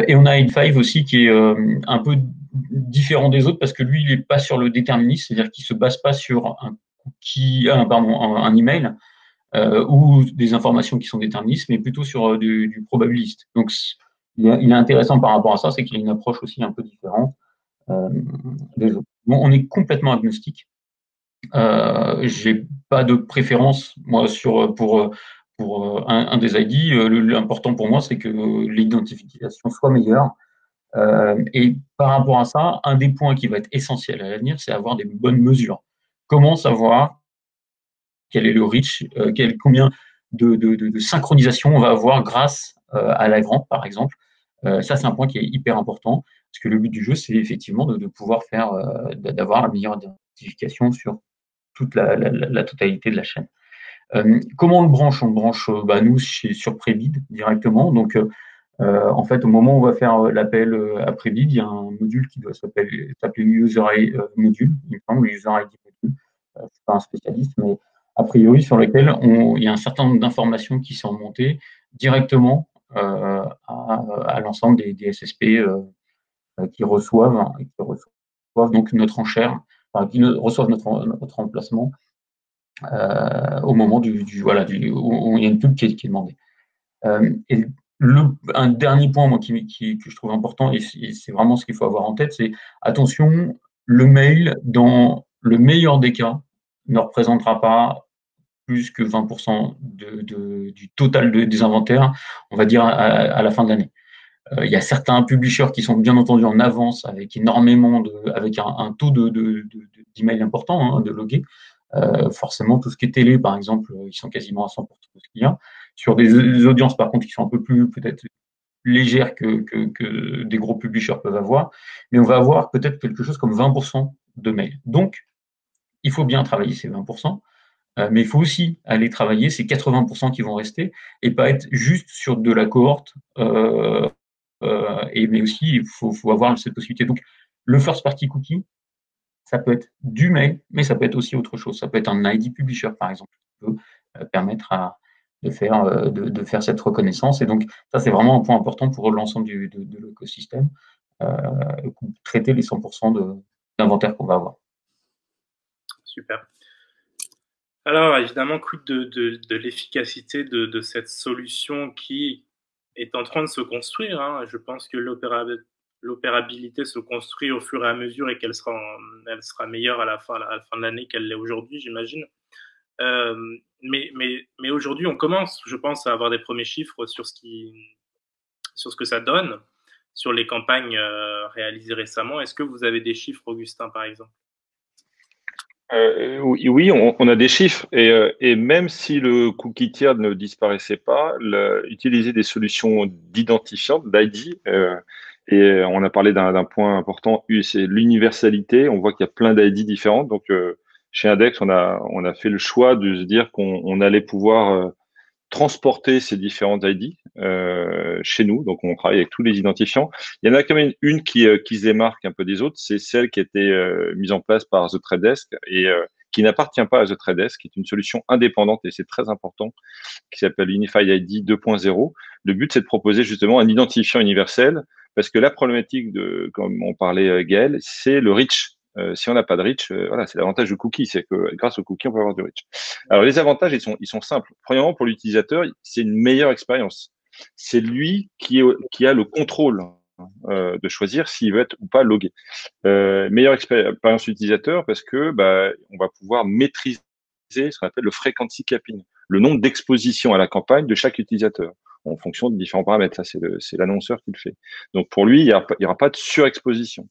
Et on a Id5 aussi qui est un peu différent des autres parce que lui, il n'est pas sur le déterminisme, c'est-à-dire qu'il ne se base pas sur un email ou des informations qui sont déterministes, mais plutôt sur du probabiliste. Donc, il est intéressant par rapport à ça, c'est qu'il a une approche aussi un peu différente des autres. Bon, on est complètement agnostique. J'ai pas de préférence, moi, pour un des ID. L'important pour moi, c'est que l'identification soit meilleure. Et par rapport à ça, un des points qui va être essentiel à l'avenir, c'est avoir des bonnes mesures. Comment savoir quel est le reach, combien de synchronisation on va avoir grâce à LiveRamp, par exemple. Ça, c'est un point qui est hyper important, parce que le but du jeu, c'est effectivement de pouvoir faire, d'avoir la meilleure identification sur toute la totalité de la chaîne. Comment on le branche? On le branche, nous, sur Prebid directement. Donc, en fait, au moment où on va faire l'appel à Prebid, il y a un module qui doit s'appeler User ID Module, il me semble, User ID Module. Je ne suis pas un spécialiste, mais a priori, sur lequel il y a un certain nombre d'informations qui sont remontées directement à l'ensemble des SSP qui reçoivent donc notre enchère, qui reçoivent notre emplacement au moment voilà, où il y a une pub qui est demandée. Et un dernier point moi, que je trouve important, et c'est vraiment ce qu'il faut avoir en tête, c'est attention, le mail, dans le meilleur des cas, ne représentera pas plus que 20% du total des inventaires, on va dire, à la fin de l'année. Il y a certains publishers qui sont bien entendu en avance avec énormément avec un taux d'email important, hein, de logués. Forcément, tout ce qui est télé, par exemple, ils sont quasiment à 100% de ce qu'il y a. Sur des audiences, par contre, qui sont un peu plus peut-être légères que des gros publishers peuvent avoir, mais on va avoir peut-être quelque chose comme 20% de mails. Donc, il faut bien travailler ces 20%, mais il faut aussi aller travailler ces 80% qui vont rester et pas être juste sur de la cohorte. Mais aussi, il faut avoir cette possibilité. Donc, le first party cookie, ça peut être du mail, mais ça peut être aussi autre chose. Ça peut être un ID publisher, par exemple, qui peut permettre de faire cette reconnaissance. Et donc, ça, c'est vraiment un point important pour l'ensemble de l'écosystème, traiter les 100% d'inventaire qu'on va avoir. Super. Alors, évidemment, quid de l'efficacité de cette solution qui est en train de se construire, hein. Je pense que l'opérabilité se construit au fur et à mesure et qu'elle sera meilleure à la fin de l'année qu'elle l'est aujourd'hui, j'imagine. Mais aujourd'hui, on commence, je pense, à avoir des premiers chiffres sur ce que ça donne, sur les campagnes réalisées récemment. Est-ce que vous avez des chiffres, Augustin, par exemple? Oui, on a des chiffres et même si le cookie tiers ne disparaissait pas, utiliser des solutions d'identifiant, d'ID, et on a parlé d'un point important, c'est l'universalité. On voit qu'il y a plein d'ID différentes. Donc, chez Index, on a fait le choix de se dire qu'on allait pouvoir transporter ces différentes ID chez nous. Donc, on travaille avec tous les identifiants. Il y en a quand même une qui se démarque un peu des autres. C'est celle qui a été mise en place par The Trade Desk et qui n'appartient pas à The Trade Desk, qui est une solution indépendante et c'est très important, qui s'appelle Unified ID 2.0. Le but, c'est de proposer justement un identifiant universel parce que la problématique comme on parlait Gaël, c'est le reach. Si on n'a pas de reach, voilà, c'est l'avantage du cookie, c'est que grâce au cookie, on peut avoir du reach. Alors, les avantages, ils sont simples. Premièrement, pour l'utilisateur, c'est une meilleure expérience. C'est lui qui a le contrôle de choisir s'il veut être ou pas logué. Meilleure expérience utilisateur parce que on va pouvoir maîtriser ce qu'on appelle le frequency capping, le nombre d'expositions à la campagne de chaque utilisateur en fonction de différents paramètres. Ça, c'est l'annonceur qui le fait. Donc, pour lui, il n'y aura pas de surexposition.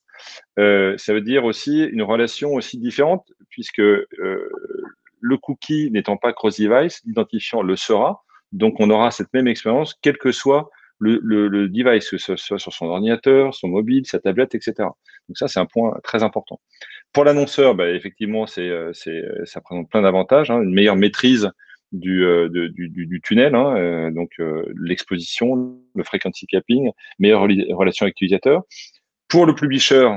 Ça veut dire aussi une relation aussi différente puisque le cookie n'étant pas cross-device, l'identifiant le sera. Donc, on aura cette même expérience, quel que soit le device, que ce soit sur son ordinateur, son mobile, sa tablette, etc. Donc, ça, c'est un point très important. Pour l'annonceur, effectivement, ça présente plein d'avantages, hein, une meilleure maîtrise du tunnel, hein, donc l'exposition, le frequency capping, meilleure relation avec l'utilisateur. Pour le publisher,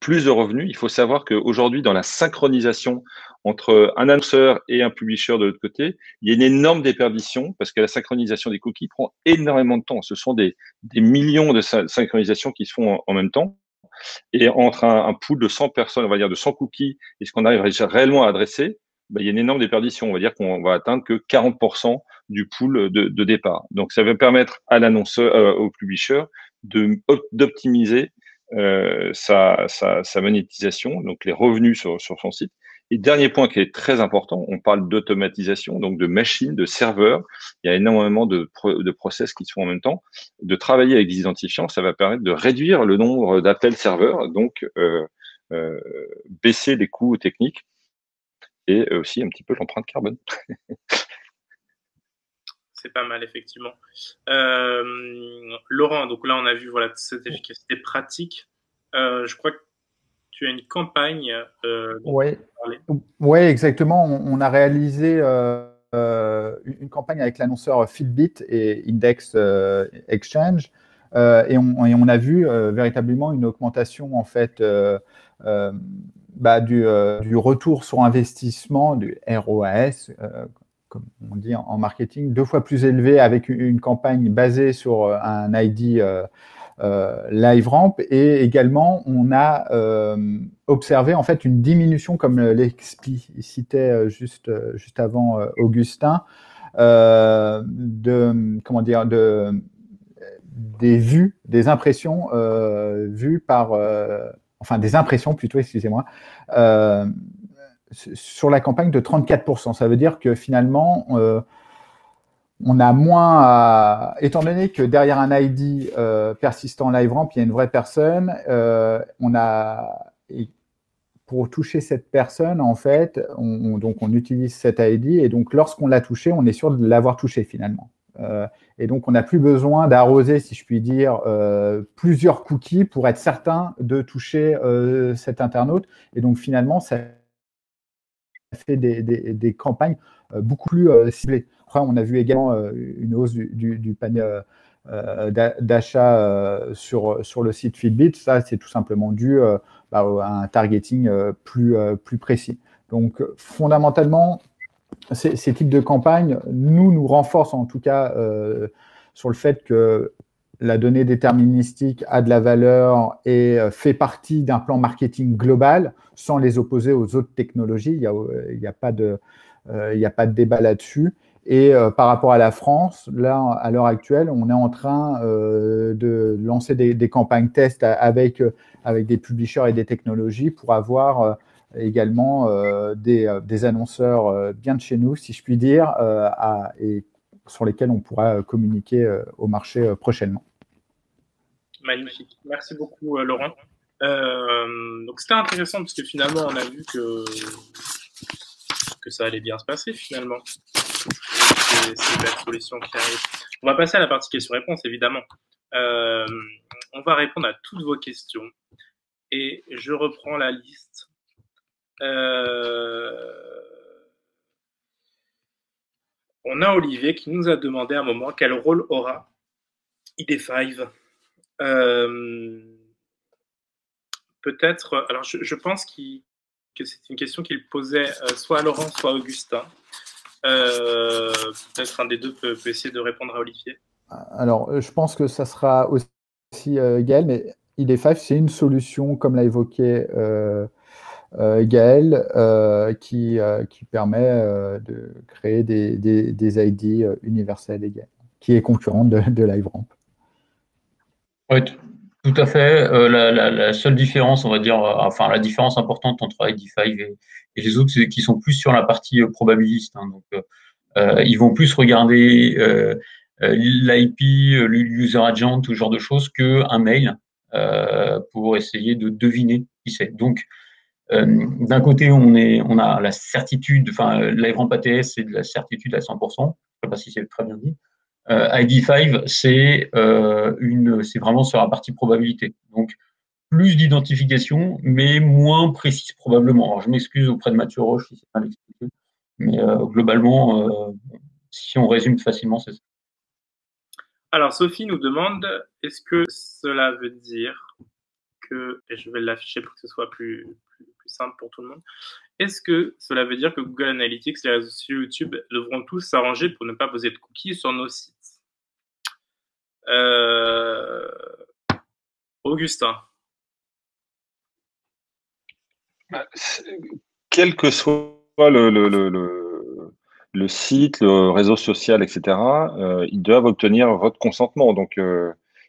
plus de revenus. Il faut savoir qu'aujourd'hui, dans la synchronisation entre un annonceur et un publisher de l'autre côté, il y a une énorme déperdition parce que la synchronisation des cookies prend énormément de temps. Ce sont des millions de synchronisations qui se font en même temps. Et entre un pool de 100 personnes, on va dire de 100 cookies, et ce qu'on arrive réellement à adresser, il y a une énorme déperdition. On va dire qu'on va atteindre que 40% du pool de départ. Donc, ça va permettre à l'annonceur, au publisher, d'optimiser sa monétisation, donc les revenus sur son site. Et dernier point qui est très important, on parle d'automatisation, donc de machines, de serveurs. Il y a énormément de process qui se font en même temps. De travailler avec des identifiants, ça va permettre de réduire le nombre d'appels serveurs, donc baisser les coûts techniques et aussi un petit peu l'empreinte carbone. C'est pas mal, effectivement. Laurent, donc là, on a vu cette efficacité pratique. Je crois que tu as une campagne. Oui, exactement. On a réalisé une campagne avec l'annonceur Fitbit et Index Exchange. Et on a vu véritablement une augmentation en fait du retour sur investissement, du ROAS, comme on dit en marketing, 2 fois plus élevé avec une campagne basée sur un ID LiveRamp. Et également, on a observé en fait une diminution, comme l'explicitait juste avant Augustin, des vues, des impressions vues par, enfin des impressions plutôt, excusez-moi, sur la campagne de 34%. Ça veut dire que finalement, on a moins à… Étant donné que derrière un ID persistant LiveRamp, il y a une vraie personne, et pour toucher cette personne, en fait, donc on utilise cet ID, et donc lorsqu'on l'a touché, on est sûr de l'avoir touché finalement. Et donc, on n'a plus besoin d'arroser, si je puis dire, plusieurs cookies pour être certain de toucher cet internaute. Et donc, finalement, ça fait des campagnes beaucoup plus ciblées. Après, on a vu également une hausse du panier d'achat sur le site Fitbit. Ça, c'est tout simplement dû à un targeting plus précis. Donc, fondamentalement, ces types de campagnes nous renforcent en tout cas sur le fait que la donnée déterministique a de la valeur et fait partie d'un plan marketing global sans les opposer aux autres technologies. Il n'y a pas de débat là-dessus. Et par rapport à la France, là, à l'heure actuelle, on est en train de lancer des campagnes tests avec des publishers et des technologies pour avoir également des annonceurs bien de chez nous, si je puis dire, et sur lesquels on pourra communiquer au marché prochainement. Magnifique. Merci beaucoup, Laurent. Donc, c'était intéressant parce que finalement, on a vu que ça allait bien se passer finalement. C'est une belle solution qui arrive. On va passer à la partie questions-réponses, évidemment. On va répondre à toutes vos questions. Et je reprends la liste. On a Olivier qui nous a demandé à un moment quel rôle aura ID5. Peut-être, alors je pense que c'est une question qu'il posait soit à Laurent, soit à Augustin. Peut-être un des deux peut essayer de répondre à Olivier. Alors, je pense que ça sera aussi Gaël, mais ID5, c'est une solution, comme l'a évoqué Gaël, qui permet de créer des ID universels également, qui est concurrente de LiveRamp. Oui, tout à fait. La seule différence, on va dire, enfin la différence importante entre ID5 et les autres, c'est qu'ils sont plus sur la partie probabiliste. Hein. Donc, ils vont plus regarder l'IP, l'user agent, tout ce genre de choses, qu'un mail pour essayer de deviner qui c'est. Donc, d'un côté, on a la certitude, enfin, LiveRamp ATS, c'est de la certitude à 100%. Je ne sais pas si c'est très bien dit. ID5, c'est vraiment sur la partie probabilité. Donc, plus d'identification, mais moins précise probablement. Alors, je m'excuse auprès de Mathieu Roche si c'est mal expliqué, mais globalement, si on résume facilement, c'est ça. Alors, Sophie nous demande, est-ce que cela veut dire que, et je vais l'afficher pour que ce soit plus simple pour tout le monde, est-ce que cela veut dire que Google Analytics, les réseaux sociaux YouTube devront tous s'arranger pour ne pas poser de cookies sur nos sites? Augustin. Quel que soit le site, le réseau social, etc., ils doivent obtenir votre consentement. Donc,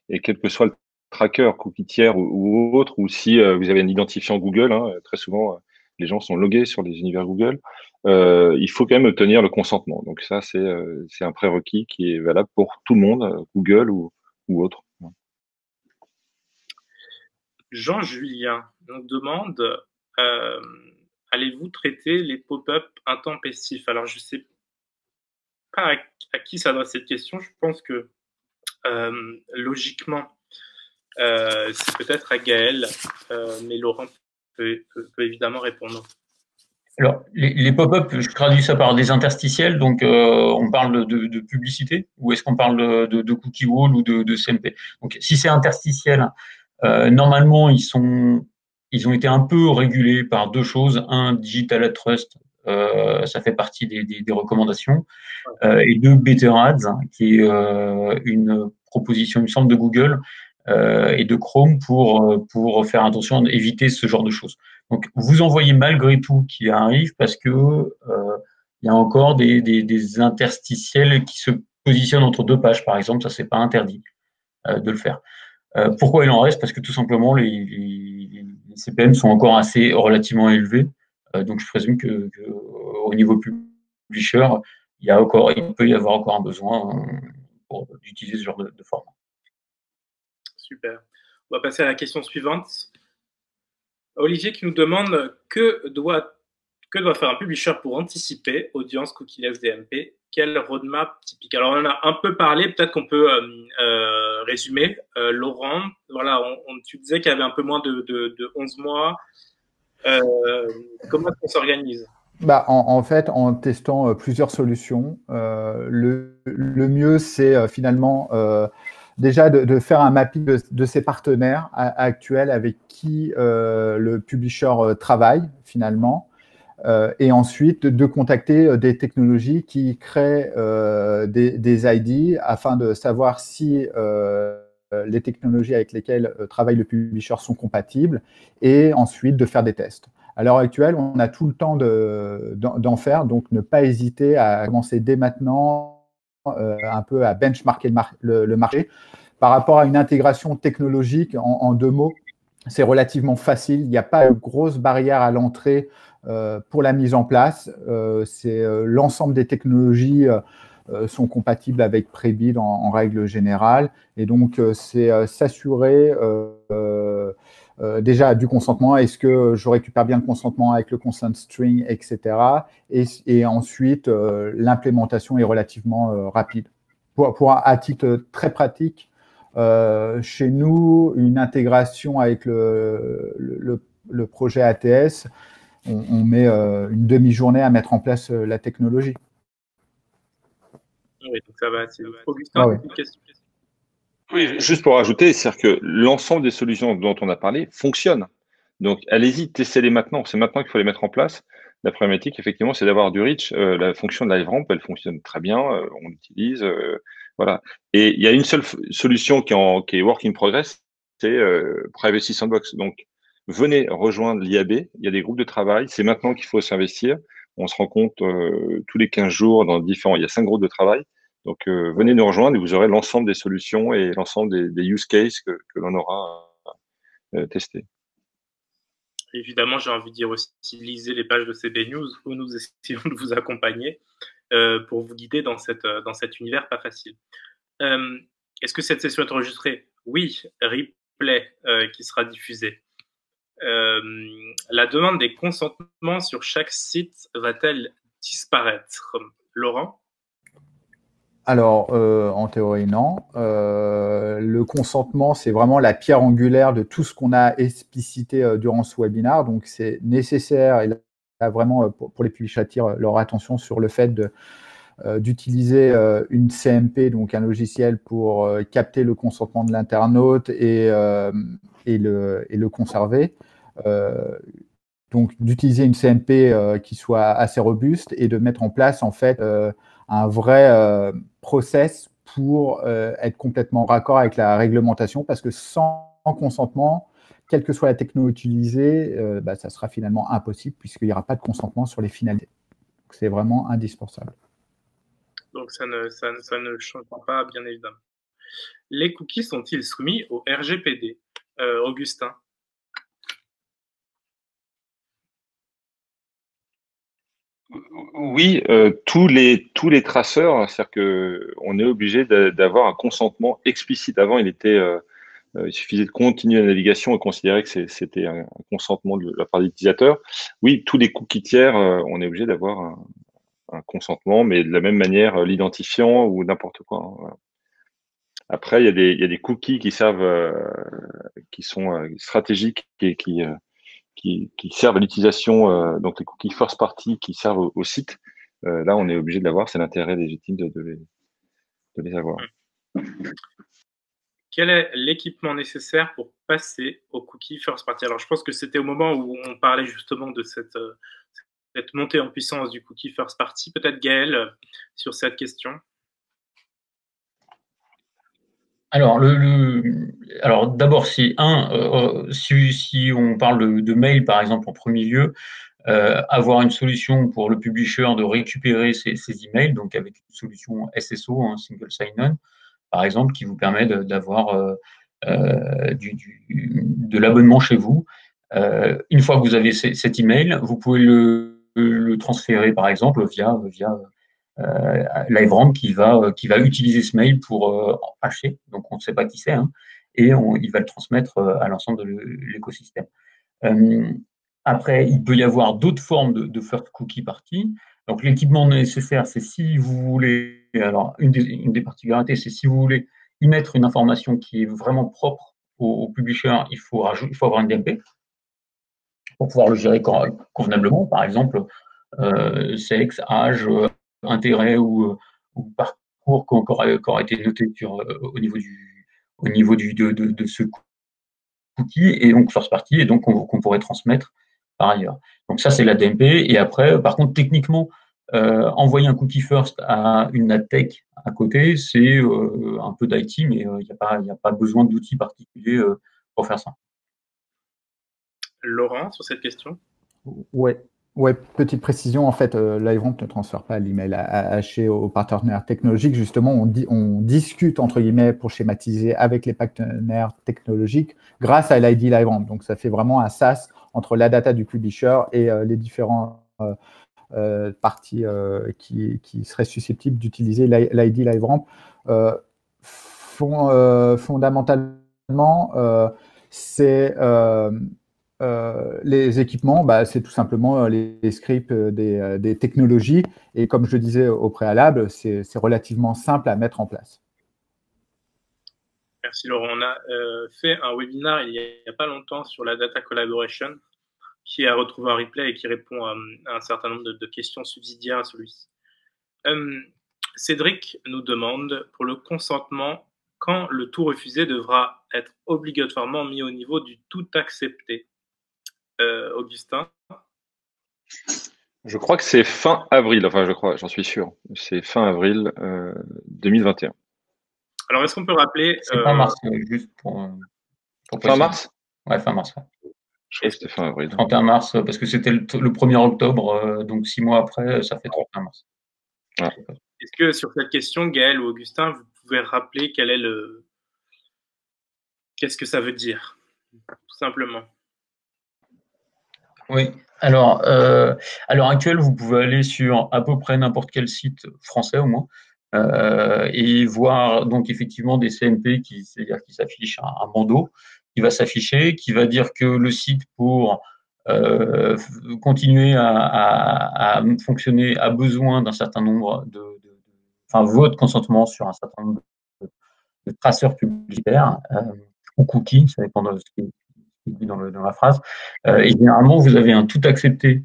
et quel que soit le tracker, cookie tiers ou autre, ou si vous avez un identifiant Google, hein, très souvent, les gens sont logués sur les univers Google, il faut quand même obtenir le consentement. Donc ça, c'est un prérequis qui est valable pour tout le monde, Google ou autre. Jean-Julien nous demande allez-vous traiter les pop-up intempestifs? Alors, je ne sais pas à qui s'adresse cette question. Je pense que logiquement, c'est peut-être à Gaël, mais Laurent peut évidemment répondre. Alors, les pop-up, je traduis ça par des interstitiels, donc on parle de publicité, ou est-ce qu'on parle de cookie wall ou de CMP? Donc, si c'est interstitiel, normalement, ils ont été un peu régulés par deux choses. Un, Digital Ad Trust, ça fait partie des recommandations, et deux, Better Ads, qui est une proposition, il me semble, de Google, et de Chrome pour faire attention, éviter ce genre de choses. Donc, vous en voyez malgré tout qui arrivent parce que il y a encore des interstitiels qui se positionnent entre deux pages, par exemple. Ça, c'est pas interdit de le faire. Pourquoi il en reste? Parce que tout simplement, les CPM sont encore assez relativement élevés. Donc, je présume que au niveau publisher, il peut y avoir encore un besoin d'utiliser ce genre de format. Super. On va passer à la question suivante. Olivier qui nous demande que doit faire un publisher pour anticiper audience, cookie-less, DMP? Quelle roadmap typique? Alors, on en a un peu parlé, peut-être qu'on peut résumer. Laurent, voilà, tu disais qu'il y avait un peu moins de 11 mois. Comment est-ce qu'on s'organise? En fait, en testant plusieurs solutions, le mieux, c'est finalement déjà de faire un mapping de ses partenaires actuels avec qui le publisher travaille finalement. Et ensuite, de contacter des technologies qui créent des ID afin de savoir si les technologies avec lesquelles travaille le publisher sont compatibles et ensuite de faire des tests. À l'heure actuelle, on a tout le temps d'en faire, donc ne pas hésiter à commencer dès maintenant un peu à benchmarker le marché. Par rapport à une intégration technologique, en 2 mots, c'est relativement facile. Il n'y a pas de grosse barrière à l'entrée pour la mise en place. L'ensemble des technologies sont compatibles avec Prebid en règle générale. Et donc, c'est s'assurer déjà du consentement. Est-ce que je récupère bien le consentement avec le consent string, etc. Et ensuite, l'implémentation est relativement rapide. À titre très pratique, chez nous, une intégration avec le projet ATS, on met une demi-journée à mettre en place la technologie. Oui, donc ça va. Augustin, une question. Oui, juste pour rajouter, c'est-à-dire que l'ensemble des solutions dont on a parlé fonctionnent. Donc, allez-y, testez-les maintenant. C'est maintenant qu'il faut les mettre en place. La problématique, effectivement, c'est d'avoir du reach. La fonction de LiveRamp, elle fonctionne très bien. On l'utilise. Voilà. Et il y a une seule solution qui est work in progress, c'est Privacy Sandbox. Donc, venez rejoindre l'IAB. Il y a des groupes de travail. C'est maintenant qu'il faut s'investir. On se rend compte tous les 15 jours il y a 5 groupes de travail. Donc, venez nous rejoindre et vous aurez l'ensemble des solutions et l'ensemble des use cases que l'on aura testés. Évidemment, j'ai envie de dire aussi, lisez les pages de CB News où nous essayons de vous accompagner pour vous guider dans cet univers pas facile. Est-ce que cette session est enregistrée? Oui, replay qui sera diffusé. La demande des consentements sur chaque site va-t-elle disparaître? Laurent? Alors, en théorie, non. Le consentement, c'est vraiment la pierre angulaire de tout ce qu'on a explicité durant ce webinaire. Donc, c'est nécessaire, et là, vraiment, pour les publics, j'attire leur attention sur le fait d'utiliser une CMP, donc un logiciel pour capter le consentement de l'internaute et le conserver. Donc, d'utiliser une CMP qui soit assez robuste et de mettre en place, en fait, un vrai process pour être complètement raccord avec la réglementation, parce que sans consentement, quelle que soit la techno utilisée, ça sera finalement impossible puisqu'il n'y aura pas de consentement sur les finalités. C'est vraiment indispensable. Donc, ça ne changera pas, bien évidemment. Les cookies sont-ils soumis au RGPD? Augustin? Oui, tous les traceurs, c'est-à-dire que on est obligé d'avoir un consentement explicite. Avant, il suffisait de continuer la navigation et considérer que c'était un consentement de la part de l'utilisateur. Oui, tous les cookies tiers, on est obligé d'avoir un consentement, mais de la même manière, l'identifiant ou n'importe quoi. Hein, voilà. Après, il y a des cookies qui servent, qui sont stratégiques et qui servent à l'utilisation, donc les cookies first party qui servent au site. Là, on est obligé de l'avoir. C'est l'intérêt légitime de les avoir. Quel est l'équipement nécessaire pour passer aux cookies first party? Alors, je pense que c'était au moment où on parlait justement de cette montée en puissance du cookie first party. Peut-être Gaël, sur cette question. Alors, alors d'abord, si on parle de mail, par exemple, en premier lieu, avoir une solution pour le publisher de récupérer ses emails, donc avec une solution SSO, Single Sign-On, par exemple, qui vous permet d'avoir de l'abonnement chez vous. Une fois que vous avez cet email, vous pouvez le transférer, par exemple, via LiveRamp qui va utiliser ce mail pour hacher, donc on ne sait pas qui c'est, hein, et il va le transmettre à l'ensemble de l'écosystème. Après, il peut y avoir d'autres formes de first cookie party. Donc, l'équipement nécessaire, c'est si vous voulez, alors une des particularités, c'est si vous voulez y mettre une information qui est vraiment propre au publisher, il faut avoir une DMP pour pouvoir le gérer convenablement. Par exemple, sexe, âge, intérêt ou parcours qui aura été noté au niveau de ce cookie et donc first party et donc qu'on pourrait transmettre par ailleurs. Donc ça, c'est la DMP. Et après, par contre, techniquement, envoyer un cookie first à une adtech à côté, c'est un peu d'IT, mais il n'y a pas besoin d'outils particuliers pour faire ça. Laurent, sur cette question? Ouais. Ouais, petite précision, en fait, LiveRamp ne transfère pas l'email haché aux partenaires technologiques. Justement, on discute, entre guillemets, pour schématiser avec les partenaires technologiques grâce à l'ID LiveRamp. Donc, ça fait vraiment un SaaS entre la data du publisher et les différents parties qui seraient susceptibles d'utiliser l'ID LiveRamp. Fondamentalement, c'est les équipements, c'est tout simplement les scripts des technologies. Et comme je le disais au préalable, c'est relativement simple à mettre en place. Merci Laurent. On a fait un webinaire il n'y a pas longtemps sur la data collaboration qui a retrouvé un replay et qui répond à un certain nombre de questions subsidiaires à celui-ci. Cédric nous demande, pour le consentement, quand le tout refusé devra être obligatoirement mis au niveau du tout accepté. Augustin? Je crois que c'est fin avril, enfin j'en suis sûr. C'est fin avril 2021. Alors, est-ce qu'on peut rappeler... C'est fin mars, juste pour fin mars? Ouais, fin mars. Ouais. Je crois que c'était fin avril. 31 mars, parce que c'était le 1er octobre, donc 6 mois après, ça fait 31 mars. Ah. Est-ce que sur cette question, Gaël ou Augustin, vous pouvez rappeler qu'est-ce que ça veut dire, tout simplement? Oui, alors à l'heure actuelle, vous pouvez aller sur à peu près n'importe quel site français au moins et voir donc effectivement des CMP c'est-à-dire qui s'affichent un bandeau qui va s'afficher, qui va dire que le site pour continuer à fonctionner a besoin d'un certain nombre enfin votre consentement sur un certain nombre de traceurs publicitaires ou cookies, ça dépend de ce qui est dit dans la phrase. Et généralement, vous avez un tout accepté,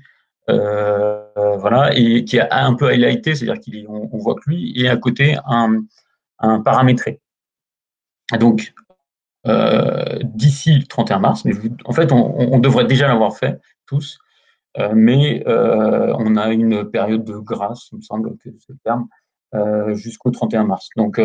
voilà, et qui est un peu highlighté, c'est-à-dire qu'on voit que lui, et à côté un paramétré. Donc, d'ici le 31 mars, mais en fait, on devrait déjà l'avoir fait tous, mais on a une période de grâce, il me semble que c'est le terme, jusqu'au 31 mars. Donc,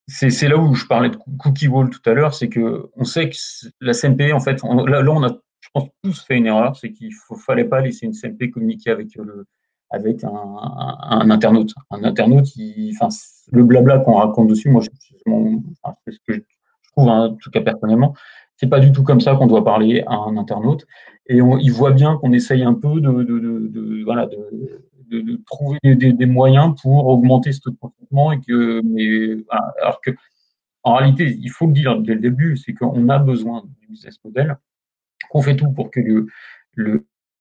c'est là où je parlais de cookie wall tout à l'heure, c'est que on sait que la CMP, en fait, là on a, je pense, tous fait une erreur, c'est qu'il fallait pas laisser une CMP communiquer avec un internaute. Un internaute, enfin, le blabla qu'on raconte dessus, moi, c'est ce que je trouve, hein, en tout cas personnellement, c'est pas du tout comme ça qu'on doit parler à un internaute. Et il voit bien qu'on essaye un peu voilà, de trouver des moyens pour augmenter ce taux de consentement voilà, alors que en réalité, il faut le dire dès le début, c'est qu'on a besoin du business model, qu'on fait tout pour que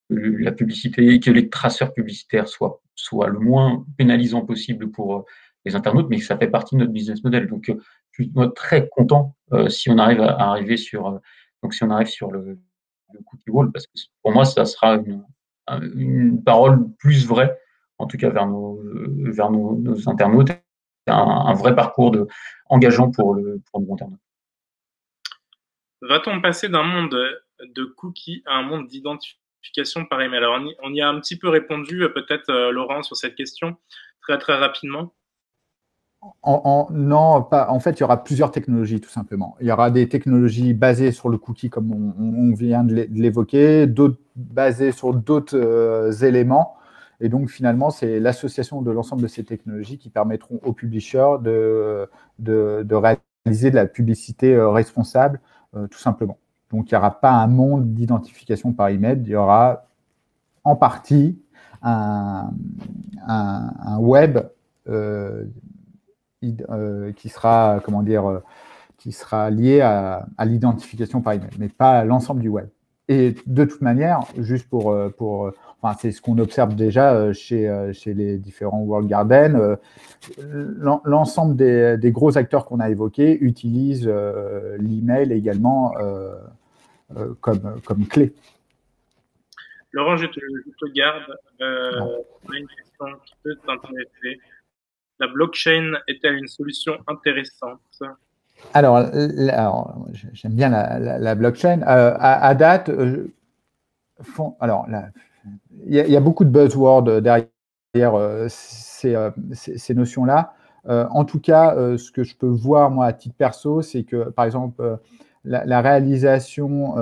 la publicité, que les traceurs publicitaires soient le moins pénalisants possible pour les internautes, mais que ça fait partie de notre business model. Donc, je suis très content si on arrive à arriver si on arrive sur le cookie wall, parce que pour moi, ça sera une parole plus vraie, en tout cas vers nos internautes, un vrai parcours engageant pour le internaute. Va-t-on passer d'un monde de cookies à un monde d'identification par email? Alors, on y a un petit peu répondu, peut-être, Laurent, sur cette question, très, très rapidement. Non, pas. En fait, il y aura plusieurs technologies, tout simplement. Il y aura des technologies basées sur le cookie, comme on vient de l'évoquer, d'autres basées sur d'autres éléments. Et donc, finalement, c'est l'association de l'ensemble de ces technologies qui permettront aux publishers de réaliser de la publicité responsable, tout simplement. Donc, il n'y aura pas un monde d'identification par email. Il y aura en partie un web qui sera, comment dire, qui sera lié à l'identification par email, mais pas à l'ensemble du web. Et de toute manière, juste enfin, c'est ce qu'on observe déjà chez les différents World Garden, l'ensemble des gros acteurs qu'on a évoqués utilisent l'email également comme clé. Laurent, je te garde. On a une question qui peut t'intéresser. La blockchain est-elle une solution intéressante? Alors, j'aime bien la blockchain. À date, alors, il y a beaucoup de buzzwords derrière ces notions-là. En tout cas, ce que je peux voir, moi, à titre perso, c'est que, par exemple, la réalisation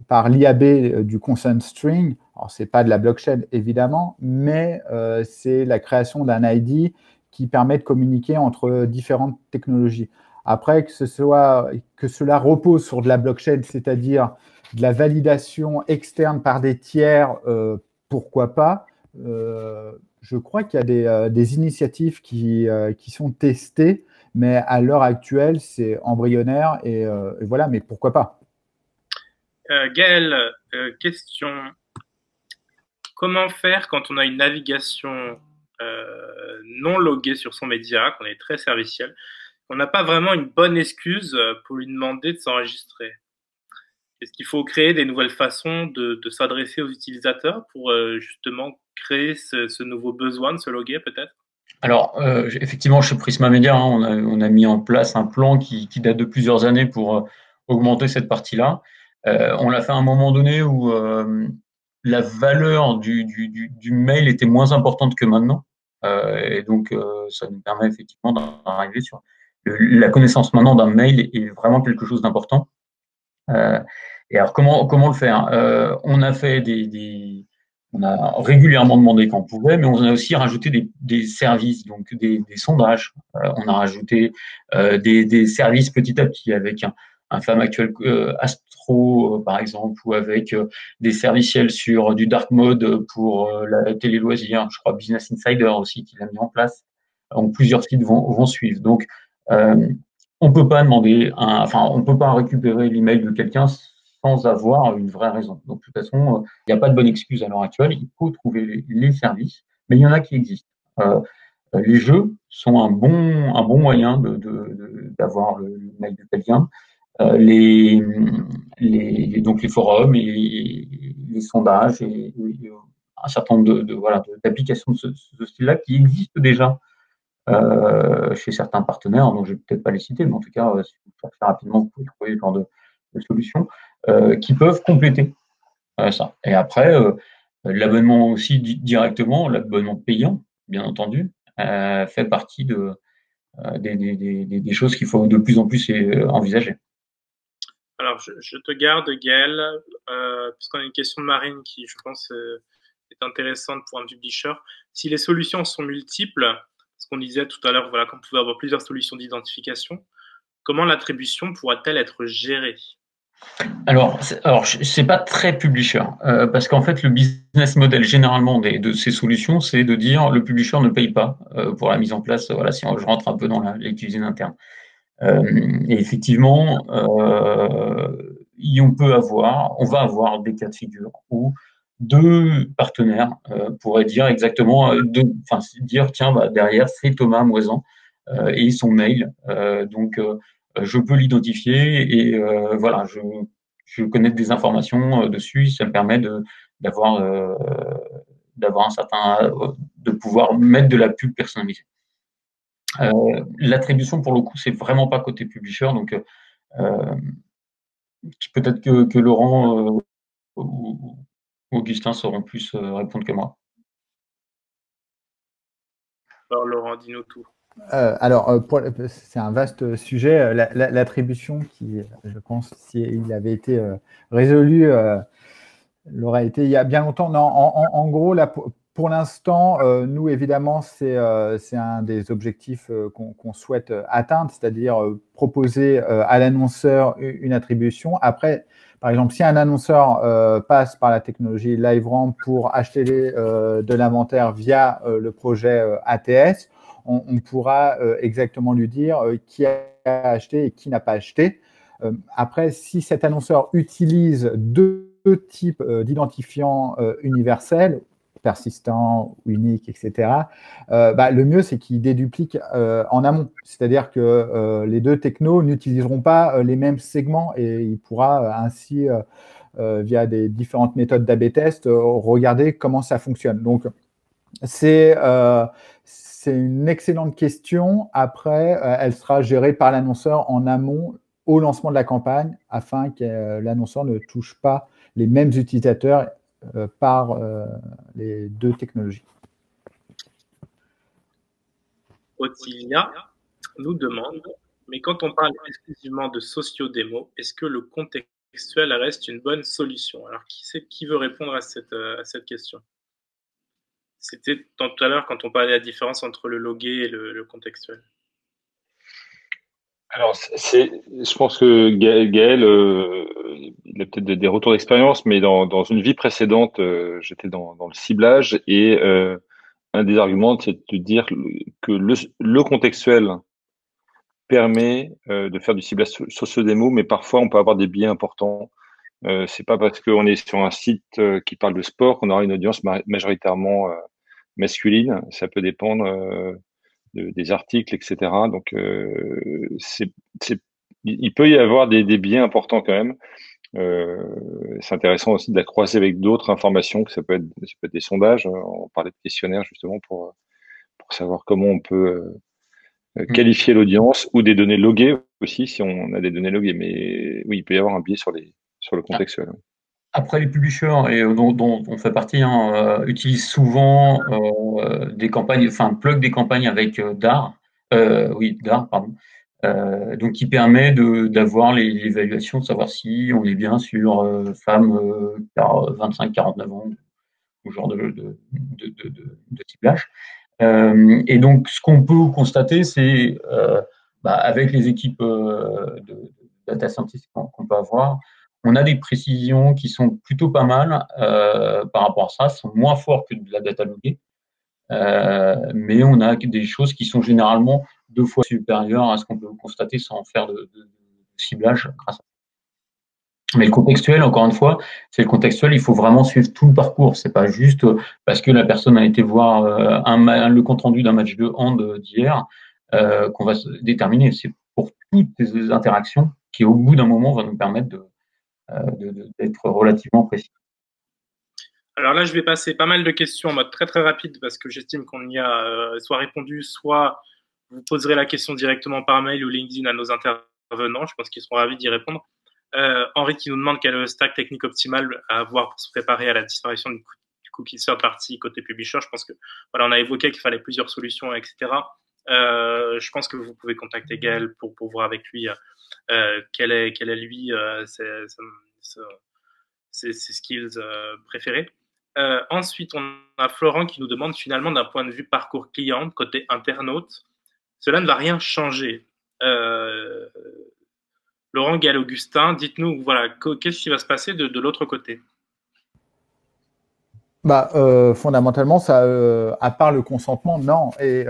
par l'IAB du consent string, alors ce n'est pas de la blockchain, évidemment, mais c'est la création d'un ID qui permet de communiquer entre différentes technologies. Après, que cela repose sur de la blockchain, c'est-à-dire de la validation externe par des tiers, pourquoi pas. Je crois qu'il y a des initiatives qui sont testées, mais à l'heure actuelle, c'est embryonnaire et voilà, mais pourquoi pas. Gaël, question. Comment faire quand on a une navigation non loguée sur son média, qu'on est très serviciel, qu'on n'a pas vraiment une bonne excuse pour lui demander de s'enregistrer? Est-ce qu'il faut créer des nouvelles façons de s'adresser aux utilisateurs pour justement créer ce nouveau besoin de se loguer peut-être? Alors, effectivement, chez Prisma Media, hein, on a mis en place un plan qui date de plusieurs années pour augmenter cette partie-là. On l'a fait à un moment donné où la valeur du mail était moins importante que maintenant. Et donc, ça nous permet effectivement d'arriver sur la connaissance maintenant d'un mail est vraiment quelque chose d'important. Et alors, comment le faire? On a fait on a régulièrement demandé quand on pouvait, mais on a aussi rajouté des services, donc des sondages. On a rajouté des services petit à petit avec un Femme Actuelle Astro, par exemple, ou avec des serviciels sur du dark mode pour la télé loisirs. Je crois Business Insider aussi qui l'a mis en place. Donc, plusieurs sites vont suivre. Donc, on peut pas on peut pas récupérer l'email de quelqu'un sans avoir une vraie raison. Donc, de toute façon, il n'y a pas de bonne excuse à l'heure actuelle. Il faut trouver les services, mais il y en a qui existent. Les jeux sont un bon moyen d'avoir le mail de quelqu'un. Donc les forums et les sondages et un certain nombre d'applications de ce style-là qui existent déjà chez certains partenaires, donc je ne vais peut-être pas les citer, mais en tout cas, si vous cherchez rapidement, vous pouvez trouver ce genre de solutions qui peuvent compléter ça. Et après, l'abonnement aussi directement, l'abonnement payant, bien entendu, fait partie des choses qu'il faut de plus en plus envisager. Alors, je te garde, Gaël, puisqu'on a une question de Marine qui, je pense, est intéressante pour un publisher. Si les solutions sont multiples, ce qu'on disait tout à l'heure, voilà, qu'on pouvait avoir plusieurs solutions d'identification, comment l'attribution pourra-t-elle être gérée? Alors, c'est pas très publisher, parce qu'en fait, le business model généralement de ces solutions, c'est de dire le publisher ne paye pas pour la mise en place. Voilà, si je rentre un peu dans les cuisines internes. Et effectivement, on va avoir des cas de figure où deux partenaires pourraient dire exactement, dire tiens, bah, derrière c'est Thomas Moisan et son mail, donc je peux l'identifier et voilà, je connais des informations dessus, ça me permet d'avoir un certain de pouvoir mettre de la pub personnalisée. L'attribution, pour le coup, c'est vraiment pas côté publisher, donc peut-être que Laurent ou Augustin sauront plus répondre que moi. Alors, Laurent, dis-nous tout. C'est un vaste sujet, l'attribution qui, je pense, s'il avait été résolu, l'aurait été il y a bien longtemps. Non, en gros, là, pour l'instant, nous, évidemment, c'est un des objectifs qu'on souhaite atteindre, c'est-à-dire proposer à l'annonceur une attribution. Après, par exemple, si un annonceur passe par la technologie LiveRamp pour acheter de l'inventaire via le projet ATS, on pourra exactement lui dire qui a acheté et qui n'a pas acheté. Après, si cet annonceur utilise deux types d'identifiants universels, persistants, uniques, etc., le mieux, c'est qu'il déduplique en amont. C'est-à-dire que les deux technos n'utiliseront pas les mêmes segments et il pourra ainsi, via des différentes méthodes d'A/B test, regarder comment ça fonctionne. Donc, c'est une excellente question. Après, elle sera gérée par l'annonceur en amont au lancement de la campagne afin que l'annonceur ne touche pas les mêmes utilisateurs par les deux technologies. Ottilia nous demande, mais quand on parle exclusivement de socio-démo, est-ce que le contextuel reste une bonne solution? Alors, qui veut répondre à cette question? C'était tout à l'heure quand on parlait de la différence entre le logué et le contextuel. Alors, je pense que Gaël, il a peut-être des retours d'expérience, mais dans une vie précédente, j'étais dans le ciblage et un des arguments, c'est de dire que le contextuel permet de faire du ciblage socio-démo, mais parfois on peut avoir des biais importants. C'est pas parce qu'on est sur un site qui parle de sport qu'on aura une audience majoritairement masculine. Ça peut dépendre des articles, etc. Donc, il peut y avoir des biais importants quand même. C'est intéressant aussi de la croiser avec d'autres informations, que ça peut être des sondages. On parlait de questionnaires justement pour savoir comment on peut qualifier l'audience ou des données loguées aussi, si on a des données loguées. Mais oui, il peut y avoir un biais sur le contextuel. Après, les publishers, et dont on fait partie, utilisent souvent des campagnes, enfin, plug des campagnes avec DAR, DAR, pardon, donc qui permet d'avoir l'évaluation, de savoir si on est bien sur femmes 25-49 ans, ou genre de ciblage. Et donc, ce qu'on peut constater, c'est avec les équipes de data scientists qu'on peut avoir, on a des précisions qui sont plutôt pas mal par rapport à ça, sont moins forts que de la data loguée, mais on a des choses qui sont généralement 2 fois supérieures à ce qu'on peut constater sans faire de ciblage grâce à ça. Mais le contextuel, encore une fois, c'est le contextuel, il faut vraiment suivre tout le parcours. C'est pas juste parce que la personne a été voir le compte-rendu d'un match de hand d'hier qu'on va se déterminer. C'est pour toutes les interactions qui, au bout d'un moment, va nous permettre d'être relativement précis. Alors là, je vais passer pas mal de questions en mode très très rapide parce que j'estime qu'on y a soit répondu, soit vous poserez la question directement par mail ou LinkedIn à nos intervenants. Je pense qu'ils seront ravis d'y répondre. Henri qui nous demande quel est le stack technique optimal à avoir pour se préparer à la disparition du cookie third party côté publisher. Je pense que voilà, on a évoqué qu'il fallait plusieurs solutions, etc. Je pense que vous pouvez contacter Gaël pour voir avec lui quel est lui ses skills préférés. Ensuite, on a Florent qui nous demande finalement d'un point de vue parcours client, côté internaute, cela ne va rien changer. Laurent, Gaël, Augustin, dites-nous, voilà, qu'est-ce qui va se passer de l'autre côté? Fondamentalement, ça, à part le consentement, non. Et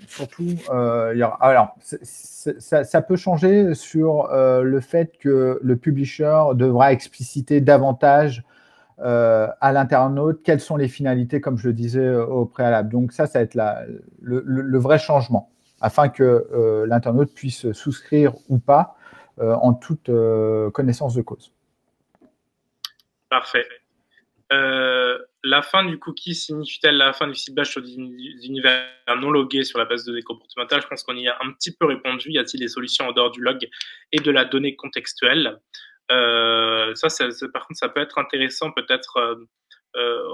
surtout, alors, ça peut changer sur le fait que le publisher devra expliciter davantage à l'internaute quelles sont les finalités, comme je le disais au préalable. Donc ça va être le vrai changement, afin que l'internaute puisse souscrire ou pas en toute connaissance de cause. Parfait. La fin du cookie signifie-t-elle la fin du ciblage sur des univers non logués sur la base de données comportementales? Je pense qu'on y a un petit peu répondu. Y a-t-il des solutions en dehors du log et de la donnée contextuelle? Par contre, ça peut être intéressant, peut-être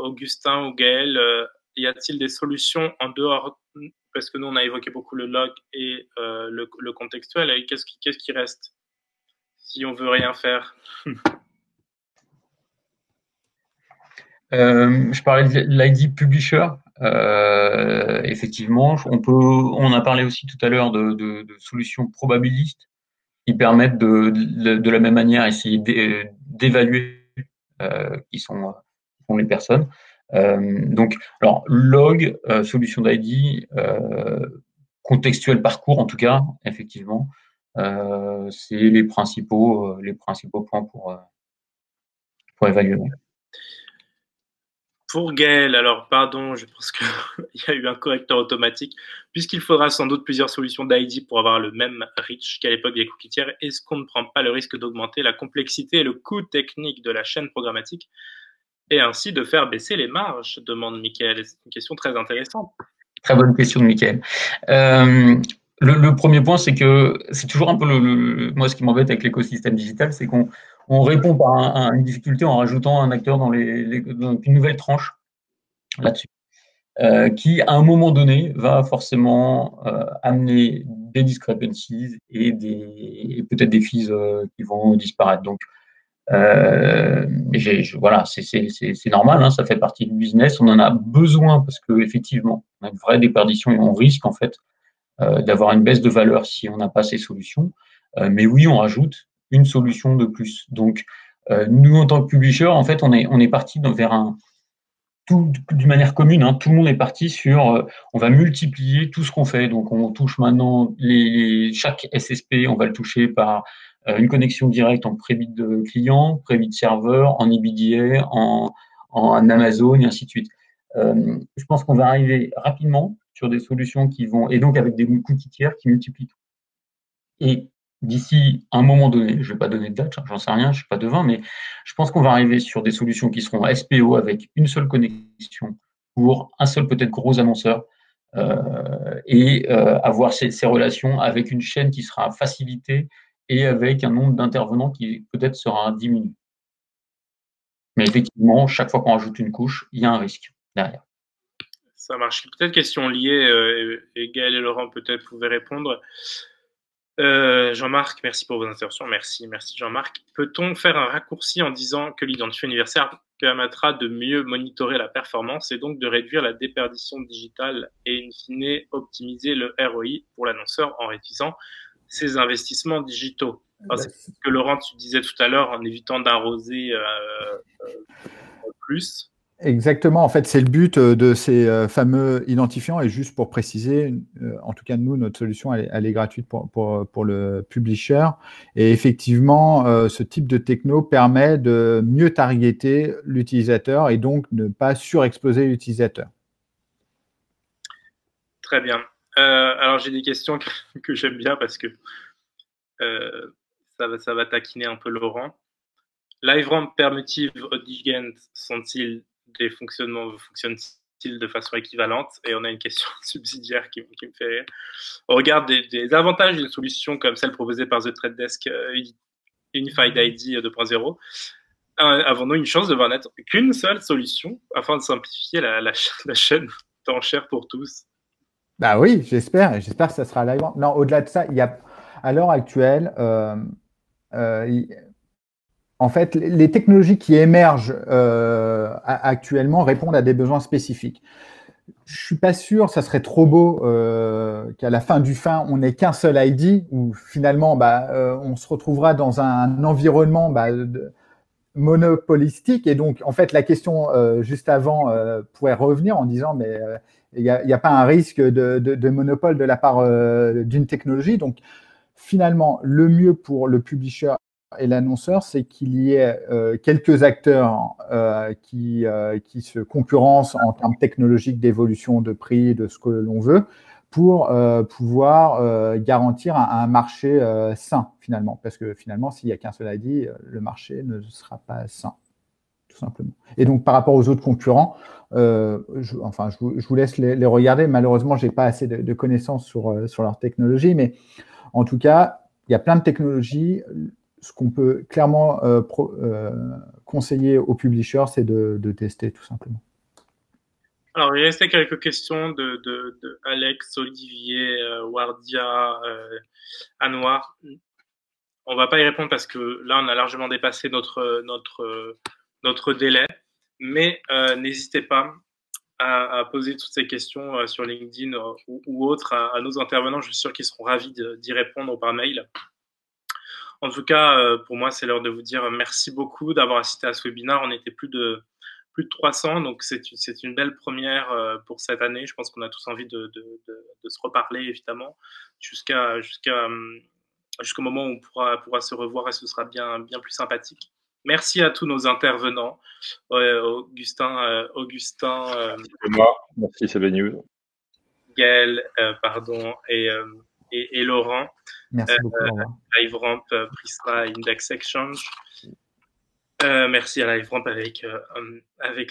Augustin ou Gaël. y a-t-il des solutions en dehors, parce que nous, on a évoqué beaucoup le log et le contextuel, et qu'est-ce qui reste si on veut rien faire? Je parlais de l'ID Publisher. Effectivement, on a parlé aussi tout à l'heure de solutions probabilistes qui permettent de la même manière essayer d'évaluer qui sont les personnes. Donc, alors log, solution d'ID, contextuel parcours en tout cas, effectivement, c'est les principaux points pour évaluer. Pour Gaël, alors pardon, je pense qu'il y a eu un correcteur automatique. Puisqu'il faudra sans doute plusieurs solutions d'ID pour avoir le même reach qu'à l'époque des cookies tiers, est-ce qu'on ne prend pas le risque d'augmenter la complexité et le coût technique de la chaîne programmatique et ainsi de faire baisser les marges, demande Mickaël. C'est une question très intéressante. Très bonne question de Mickaël. Le premier point, c'est que c'est toujours un peu moi, ce qui m'embête avec l'écosystème digital, c'est qu'on répond par une difficulté en rajoutant un acteur dans une nouvelle tranche là-dessus, qui, à un moment donné, va forcément amener des discrepancies et peut-être des fees qui vont disparaître. Donc, voilà, c'est normal, hein, ça fait partie du business. On en a besoin parce que effectivement, on a une vraie déperdition et on risque en fait d'avoir une baisse de valeur si on n'a pas ces solutions. Mais oui, on rajoute une solution de plus. Donc, nous, en tant que publisher, en fait, on est parti vers d'une manière commune, hein, tout le monde est parti sur, on va multiplier tout ce qu'on fait. Donc, on touche maintenant chaque SSP, on va le toucher par une connexion directe en pré-bid de client, pré-bid serveur, en EBDA, en Amazon, et ainsi de suite. Je pense qu'on va arriver rapidement sur des solutions qui vont, et donc avec des cookies tiers qui multiplient tout. Et d'ici un moment donné, je ne vais pas donner de date, j'en sais rien, je ne suis pas devin, mais je pense qu'on va arriver sur des solutions qui seront SPO avec une seule connexion pour un seul peut-être gros annonceur et avoir ces relations avec une chaîne qui sera facilitée et avec un nombre d'intervenants qui peut-être sera diminué. Mais effectivement, chaque fois qu'on rajoute une couche, il y a un risque derrière. Ça marche. Peut-être question liée, et Gaël et Laurent peut-être pouvaient répondre. Jean-Marc, merci pour vos interventions. Merci Jean-Marc. Peut-on faire un raccourci en disant que l'identifiant universel permettra de mieux monitorer la performance et donc de réduire la déperdition digitale et in fine optimiser le ROI pour l'annonceur en réduisant ses investissements digitaux? C'est ce que Laurent, tu disais tout à l'heure, en évitant d'arroser plus. Exactement, en fait, c'est le but de ces fameux identifiants. Et juste pour préciser, en tout cas, nous, notre solution, elle est gratuite pour le publisher. Et effectivement, ce type de techno permet de mieux targeter l'utilisateur et donc ne pas surexposer l'utilisateur. Très bien. Alors, j'ai des questions que j'aime bien parce que ça va taquiner un peu Laurent. LiveRamp, Permutive, Audigent fonctionnent-ils de façon équivalente? Et on a une question subsidiaire qui me fait rire. On regarde des avantages d'une solution comme celle proposée par The Trade Desk Unified ID 2.0. Avons-nous une chance de voir n'être qu'une seule solution afin de simplifier la chaîne tant chère pour tous? Bah oui, j'espère que ça sera LiveRamp. Non, au-delà de ça, il y a, à l'heure actuelle, en fait, les technologies qui émergent actuellement répondent à des besoins spécifiques. Je suis pas sûr, ça serait trop beau qu'à la fin du fin, on n'ait qu'un seul ID, où finalement, on se retrouvera dans un environnement monopolistique. Et donc, en fait, la question juste avant pourrait revenir en disant, mais il n'y a pas un risque de monopole de la part d'une technologie. Donc, finalement, le mieux pour le publisher et l'annonceur, c'est qu'il y ait quelques acteurs qui se concurrencent en termes technologiques d'évolution de prix, de ce que l'on veut, pour pouvoir garantir un marché sain, finalement. Parce que finalement, s'il n'y a qu'un seul ID, le marché ne sera pas sain, tout simplement. Et donc, par rapport aux autres concurrents, je vous laisse les regarder. Malheureusement, je n'ai pas assez de connaissances sur leur technologie, mais en tout cas, il y a plein de technologies. Ce qu'on peut clairement conseiller aux publishers, c'est de tester tout simplement. Alors, il restait quelques questions de Alex, Olivier, Wardia, Anouar. On va pas y répondre parce que là, on a largement dépassé notre délai. Mais n'hésitez pas à poser toutes ces questions sur LinkedIn ou autres à nos intervenants. Je suis sûr qu'ils seront ravis d'y répondre par mail. En tout cas, pour moi, c'est l'heure de vous dire merci beaucoup d'avoir assisté à ce webinaire. On était plus de 300, donc c'est une belle première pour cette année. Je pense qu'on a tous envie de se reparler, évidemment, jusqu'au moment où on pourra se revoir et ce sera bien plus sympathique. Merci à tous nos intervenants, Augustin, merci CB News, Gaël, pardon, et Laurent. Merci beaucoup. LiveRamp, Prisma, Index Exchange. Merci à LiveRamp avec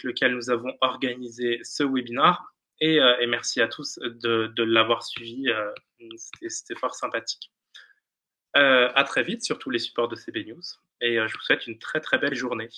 lequel nous avons organisé ce webinaire. Et merci à tous de l'avoir suivi. C'était fort sympathique. À très vite sur tous les supports de CB News. Et je vous souhaite une très très belle journée.